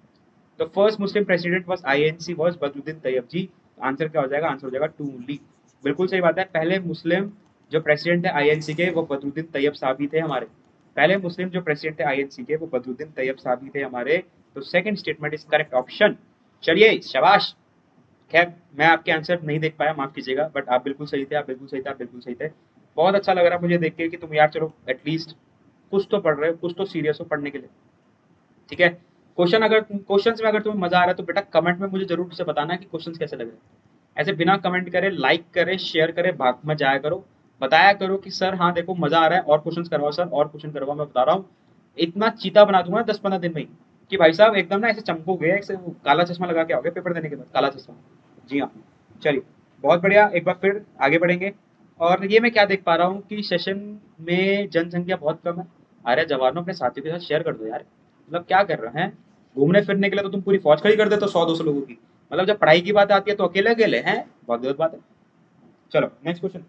The first Muslim president was INC was Badruddin Tyabji. Answer क्या हो जाएगा? आंसर हो जाएगा टू ओनली। बिल्कुल सही बात है। पहले मुस्लिम जो प्रेसिडेंट थे आईएनसी के वो बदरुद्दीन तैयब साहब ही थे हमारे। पहले मुस्लिम जो प्रेसिडेंट थे आईएनसी के वो बदरुद्दीन तैयब साहब ही थे हमारे। तो second statement is correct option. चलिए, शाबाश। खैर, मैं आपके आंसर नहीं देख पाया, माफ कीजिएगा, बट आप बिल्कुल सही थे, आप बिल्कुल सही थे, आप बिल्कुल सही थे। बहुत अच्छा लग रहा है मुझे देख के कि तुम यार चलो एटलीस्ट कुछ तो पढ़ रहे हो, कुछ तो सीरियस हो पढ़ने के लिए। ठीक है, क्वेश्चंस में अगर तुम्हें मजा आ रहा है तो बेटा कमेंट में मुझे जरूर से बताना कि क्वेश्चंस कैसे लग रहे हैं। ऐसे बिना कमेंट करे, लाइक करे, शेयर करे भाग मत जाया करो। बताया करो कि सर हाँ देखो मजा आ रहा है, और क्वेश्चंस करवाओ सर, और क्वेश्चन करवाओ। मैं बता रहा हूँ इतना चीता बना दूंगा 10-15 दिन में ही कि भाई साहब एकदम ना ऐसे चमकोगे, ऐसे काला चश्मा लगा के आओगे पेपर देने के बाद, काला चश्मा। जी हाँ। चलिए, बहुत बढ़िया, एक बार फिर आगे बढ़ेंगे। और ये मैं क्या देख पा रहा हूँ कि सेशन में जनसंख्या बहुत कम है। अरे जवानों, अपने साथियों के साथ शेयर कर दो यार। मतलब क्या कर रहे हैं? घूमने फिरने के लिए तो तुम पूरी फौज खड़ी कर देते हो 100-200 लोगों की। मतलब जब पढ़ाई की बात आती है तो अकेले अकेले हैं, बहुत गलत बात है। चलो next question.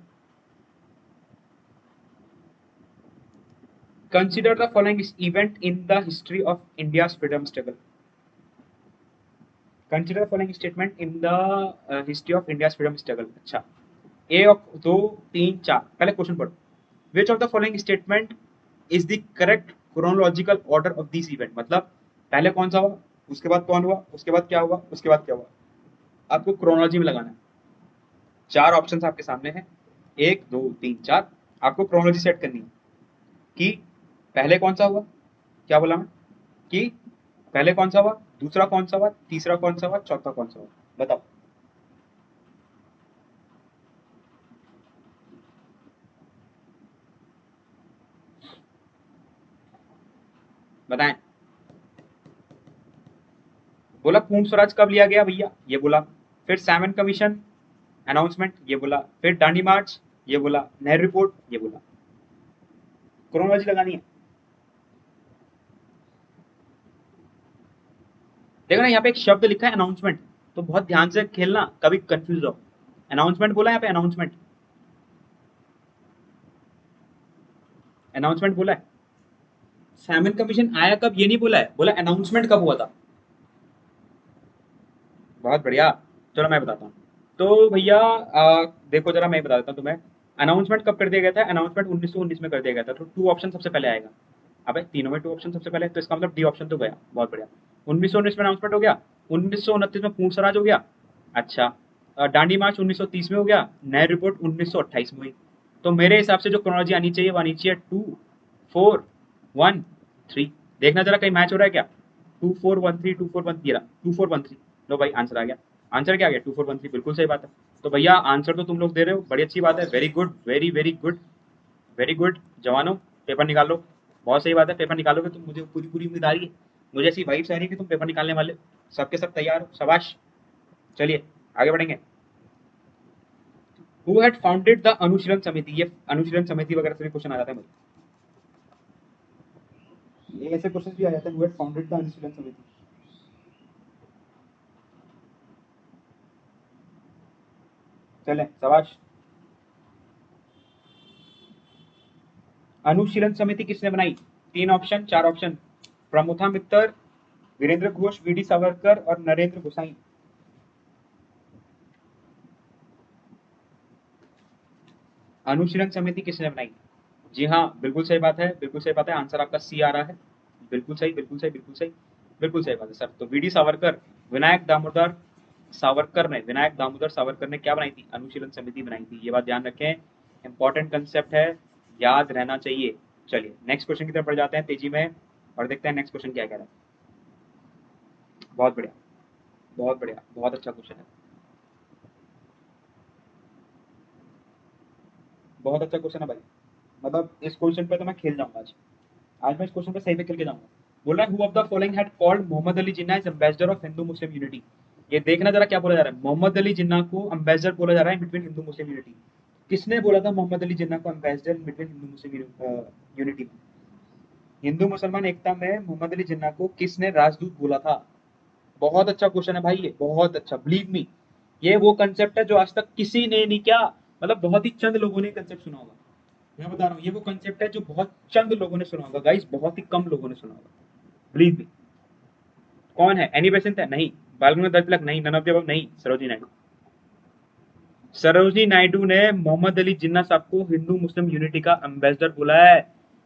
Consider the following event in the history of India freedom struggle. Consider following statement in the history of India freedom struggle. अच्छा, ए ऑफ 2 3 4, पहले क्वेश्चन पढ़ो। विच of the following statement is the correct chronological order of this event. मतलब पहले कौन सा हुआ, उसके बाद कौन हुआ, उसके बाद क्या हुआ, उसके बाद क्या हुआ। आपको क्रोनोलॉजी में लगाना है। 4 ऑप्शन आपके सामने है, 1 2 3 4। आपको क्रोनोलॉजी सेट करनी है कि पहले कौन सा हुआ, क्या बोला मैं, कि पहले कौन सा हुआ, दूसरा कौन सा हुआ, तीसरा कौन सा हुआ, चौथा कौन सा हुआ। बताओ। बताएं। बोला पूर्ण स्वराज कब लिया गया भैया, ये बोला। फिर सैमन कमीशन अनाउंसमेंट, ये बोला। फिर दांडी मार्च, ये बोला। नेहरू रिपोर्ट, ये बोला। क्रोनोलॉजी लगानी है। देखो ना, यहाँ पे एक शब्द लिखा है अनाउंसमेंट, तो बहुत ध्यान से खेलना, कभी कंफ्यूज हो। अनाउंसमेंट बोला यहाँ पे, अनाउंसमेंट, अनाउंसमेंट बोला है। सैमन कमीशन आया कब ये नहीं बोला है, बोला अनाउंसमेंट कब हुआ था। बहुत बढ़िया। चलो मैं बताता हूँ। तो भैया देखो जरा, मैं बता देता हूँ तुम्हें। अनाउंसमेंट कब कर दिया गया था? अनाउंसमेंट 1919 में कर दिया गया था। तो 2 ऑप्शन सबसे पहले आएगा। अबे तीनों में 2 ऑप्शन सबसे पहले, तो इसका मतलब डी ऑप्शन तो गया। बहुत बढ़िया। 1919 में अनाउंसमेंट हो गया। 1929 में पूर्ण स्वराज हो गया। अच्छा, दांडी मार्च 1930 में हो गया। नई रिपोर्ट 1928 में हुई। तो मेरे हिसाब से जो क्रोनोलॉजी आनी चाहिए वो आनी चाहिए 2 4 1 3। देखना जरा कहीं मैच हो रहा है क्या। 2 4 1 3, 2 4 1 3, 2 4 1 3। लो भाई, आंसर आ गया। आंसर क्या आ गया? 2 4 1 3, बिल्कुल सही बात है। तो भैया आंसर तो तुम लोग दे रहे हो, बड़ी अच्छी बात है। Very good, very very good, very good. जवानों, पेपर निकालो। बहुत सही बात है, पेपर निकालोगे तुम, मुझे पूरी पूरी उम्मीद आ रही है। मुझे ऐसी वाइब्स आ रही है कि तुम पेपर निकालने वाले हो। सबके सब तैयार हो, शाबाश। चलिए आगे बढ़ेंगे। हु हैड फाउंडेड द अनुशीलन समिति। ये अनुशीलन समिति वगैरह से भी क्वेश्चन आ जाता है मुझे, ये ऐसे क्वेश्चन भी आ जाते हैं। हु हैड फाउंडेड द अनुशीलन समिति। चलें, शाबाश। अनुशीलन समिति किसने बनाई? 3 ऑप्शन, 4 ऑप्शन। प्रमोथा मित्तर, वीरेंद्र घोष, वीडी सावरकर और नरेंद्र गोसाई। अनुशीलन समिति किसने बनाई? जी हाँ, बिल्कुल सही बात है, बिल्कुल सही बात है। आंसर आपका सी आ रहा है। बिल्कुल सही, बिल्कुल सही, बिल्कुल सही, बिल्कुल सही बात है सर। तो वीडी सावरकर, विनायक दामोदर सावरकर ने, विनायक दामोदर सावरकर ने क्या बनाई थी? अनुशीलन समिति बनाई थी। ये बात ध्यान रखें, इंपॉर्टेंट कंसेप्ट है, याद रहना चाहिए। चलिए नेक्स्ट क्वेश्चन की तरफ बढ़ जाते हैं तेजी में और देखते हैं नेक्स्ट क्वेश्चन क्या कह रहा है। बहुत बढ़िया, बहुत बढ़िया, बहुत अच्छा क्वेश्चन है, बहुत अच्छा क्वेश्चन है भाई। मतलब इस क्वेश्चन पे तो मैं खेल जाऊंगा आज। आज मैं इस क्वेश्चन पे सही पे खेल के जाऊंगा। बोल रहा है who of the following had called Mohammad Ali Jinnah as ambassador of Hindu Muslim unity. ये देखना जरा क्या बोला जा रहा है। मोहम्मद अली जिन्ना को एम्बेसडर बोला जा रहा है बिटवीन हिंदू मुस्लिम यूनिटी। किसने बोला था मोहम्मद अली जिन्ना को ambassador between Hindu Muslim unity में? हिंदू मुसलमान एकता में मोहम्मद अली जिन्ना को किसने राजदूत बोला था? बहुत अच्छा क्वेश्चन है भाई, ये बहुत अच्छा, बिलीव मी। ये वो कंसेप्ट है जो आज तक किसी ने नहीं किया, मतलब बहुत ही चंद लोगों ने कंसेप्ट सुना होगा। मैं बता रहा हूँ, ये वो कंसेप्ट है जो बहुत चंद लोगों ने सुना होगा गाइस, बहुत ही कम लोगों ने सुना होगा, बिलीव मी। कौन है? एनी बेसेंट है? नहीं। बाल गंगाधर तिलक? नहीं। None of the above? नहीं। सरोजिनी नायडू। सरोजिनी नायडू ने मोहम्मद अली जिन्ना साहब को हिंदू मुस्लिम यूनिटी का एम्बेसडर बोला है,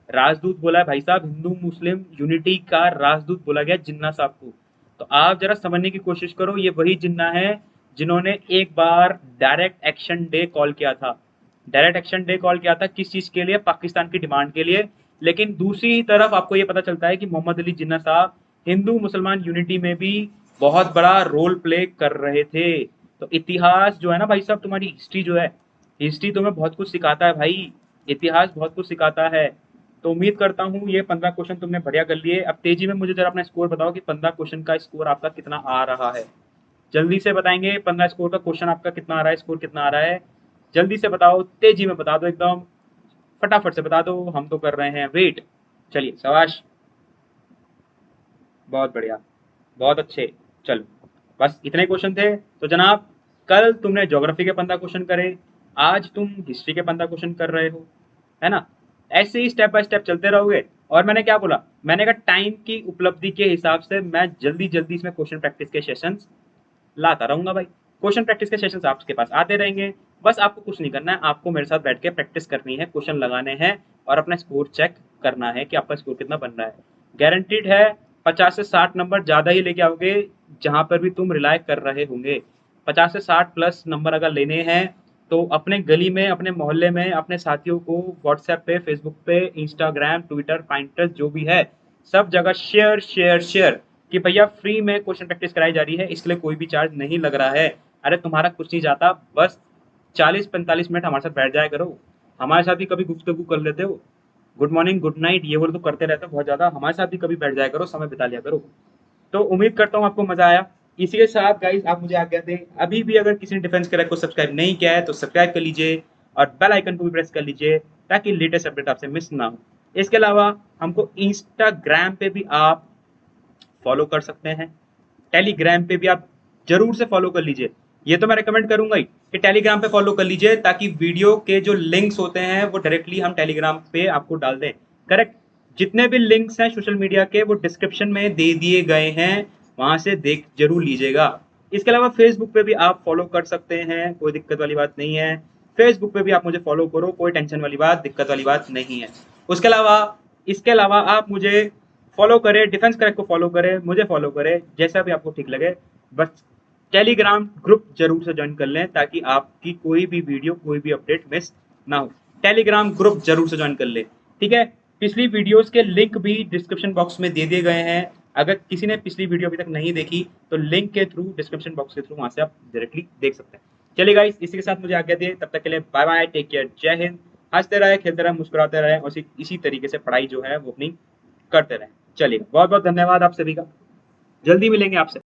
राजदूत बोला है भाई साहब। हिंदू मुस्लिम यूनिटी का राजदूत बोला गया जिन्ना साहब को। तो आप जरा समझने की कोशिश करो, ये वही जिन्ना है जिन्होंने एक बार डायरेक्ट एक्शन डे कॉल किया था। डायरेक्ट एक्शन डे कॉल किया था किस चीज के लिए? पाकिस्तान की डिमांड के लिए। लेकिन दूसरी तरफ आपको ये पता चलता है कि मोहम्मद अली जिन्ना साहब हिंदू मुसलमान यूनिटी में भी बहुत बड़ा रोल प्ले कर रहे थे। तो इतिहास जो है ना भाई साहब, तुम्हारी हिस्ट्री जो है, हिस्ट्री तुम्हें बहुत कुछ सिखाता है भाई, इतिहास बहुत कुछ सिखाता है। तो उम्मीद करता हूँ ये 15 क्वेश्चन तुमने बढ़िया कर लिए। अब तेजी में मुझे जरा अपना स्कोर बताओ कि 15 क्वेश्चन का स्कोर आपका कितना आ रहा है। जल्दी से बताएंगे 15 स्कोर का क्वेश्चन आपका कितना आ रहा है, स्कोर कितना आ रहा है, जल्दी से बताओ, तेजी में बता दो, एकदम फटाफट से बता दो, हम तो कर रहे हैं वेट। चलिए, शाबाश, बहुत बढ़िया, बहुत अच्छे। चलो, बस इतने क्वेश्चन थे। तो जनाब, कल तुमने ज्योग्राफी के 15 क्वेश्चन करे, आज तुम हिस्ट्री के 15 क्वेश्चन कर रहे हो, है ना? ऐसे ही स्टेप बाय स्टेप चलते रहोगे। और मैंने क्या बोला? मैंने कहा टाइम की उपलब्धि के हिसाब से मैं जल्दी जल्दी इसमें क्वेश्चन प्रैक्टिस के सेशंस लाता रहूंगा भाई। क्वेश्चन प्रैक्टिस के सेशंस आपके पास आते रहेंगे। बस आपको कुछ नहीं करना है, आपको मेरे साथ बैठ के प्रैक्टिस करनी है, क्वेश्चन लगाने हैं और अपना स्कोर चेक करना है कि आपका स्कोर कितना बन रहा है। गारंटीड है 50 से 60 नंबर ज्यादा ही लेके आओगे जहां पर भी तुम रिलाय कर रहे होंगे। 50 से 60 प्लस नंबर अगर लेने हैं तो अपने गली में, अपने मोहल्ले में, अपने साथियों को व्हाट्सएप पे, फेसबुक पे, इंस्टाग्राम, ट्विटर, पाइंटरेस्ट जो भी है, सब जगह शेयर शेयर शेयर कि भैया फ्री में क्वेश्चन प्रैक्टिस कराई जा रही है, इसके लिए कोई भी चार्ज नहीं लग रहा है। अरे तुम्हारा कुछ नहीं जाता, बस 40-45 मिनट हमारे साथ बैठ जाया करो, हमारे साथ भी कभी गुफ्तगू कर लेते हो, गुड मॉर्निंग, गुड नाइट, ये वो तो करते रहते हो बहुत ज्यादा, हमारे साथ भी कभी बैठ जाया करो, समय बिता लिया करो। तो उम्मीद करता हूँ आपको मजा आया। इसी के साथ गाइस आप मुझे आज्ञा दें, अभी भी अगर किसी ने डिफेंस क्रैक को सब्सक्राइब नहीं किया है तो सब्सक्राइब कर लीजिए और बेल आइकन को भी प्रेस कर लीजिए ताकि लेटेस्ट अपडेट आपसे मिस ना हो। इसके अलावा हमको इंस्टाग्राम पे भी आप फॉलो कर सकते हैं, टेलीग्राम पे भी आप जरूर से फॉलो कर लीजिए। ये तो मैं रिकमेंड करूंगा ही कि टेलीग्राम पे फॉलो कर लीजिए ताकि वीडियो के जो लिंक्स होते हैं वो डायरेक्टली हम टेलीग्राम पे आपको डाल दें। करेक्ट? जितने भी लिंक्स हैं सोशल मीडिया के वो डिस्क्रिप्शन में दे दिए गए हैं, वहां से देख जरूर लीजिएगा। इसके अलावा फेसबुक पे भी आप फॉलो कर सकते हैं, कोई दिक्कत वाली बात नहीं है। फेसबुक पे भी आप मुझे फॉलो करो, कोई टेंशन वाली बात, दिक्कत वाली बात नहीं है। उसके अलावा, इसके अलावा आप मुझे फॉलो करें, डिफेंस क्रैक को फॉलो करें, मुझे फॉलो करें, जैसा भी आपको ठीक लगे। बस टेलीग्राम ग्रुप जरूर से ज्वाइन कर लें ताकि आपकी कोई भी वीडियो, कोई भी अपडेट मिस ना हो। टेलीग्राम ग्रुप जरूर से ज्वाइन कर ले, ठीक है? पिछली वीडियोस के लिंक भी डिस्क्रिप्शन बॉक्स में दे दिए गए हैं। अगर किसी ने पिछली वीडियो अभी तक नहीं देखी तो लिंक के थ्रू, डिस्क्रिप्शन बॉक्स के थ्रू वहां से आप डायरेक्टली देख सकते हैं। चलिए गाइस, इसी के साथ मुझे आज्ञा दिए, तब तक के लिए बाय बाय, टेक केयर, जय हिंद। हंसते रहे, खेलते रहे, मुस्कुराते रहे और इसी तरीके से पढ़ाई जो है वो अपनी करते रहें। चलिए, बहुत बहुत धन्यवाद आप सभी का, जल्दी मिलेंगे आपसे।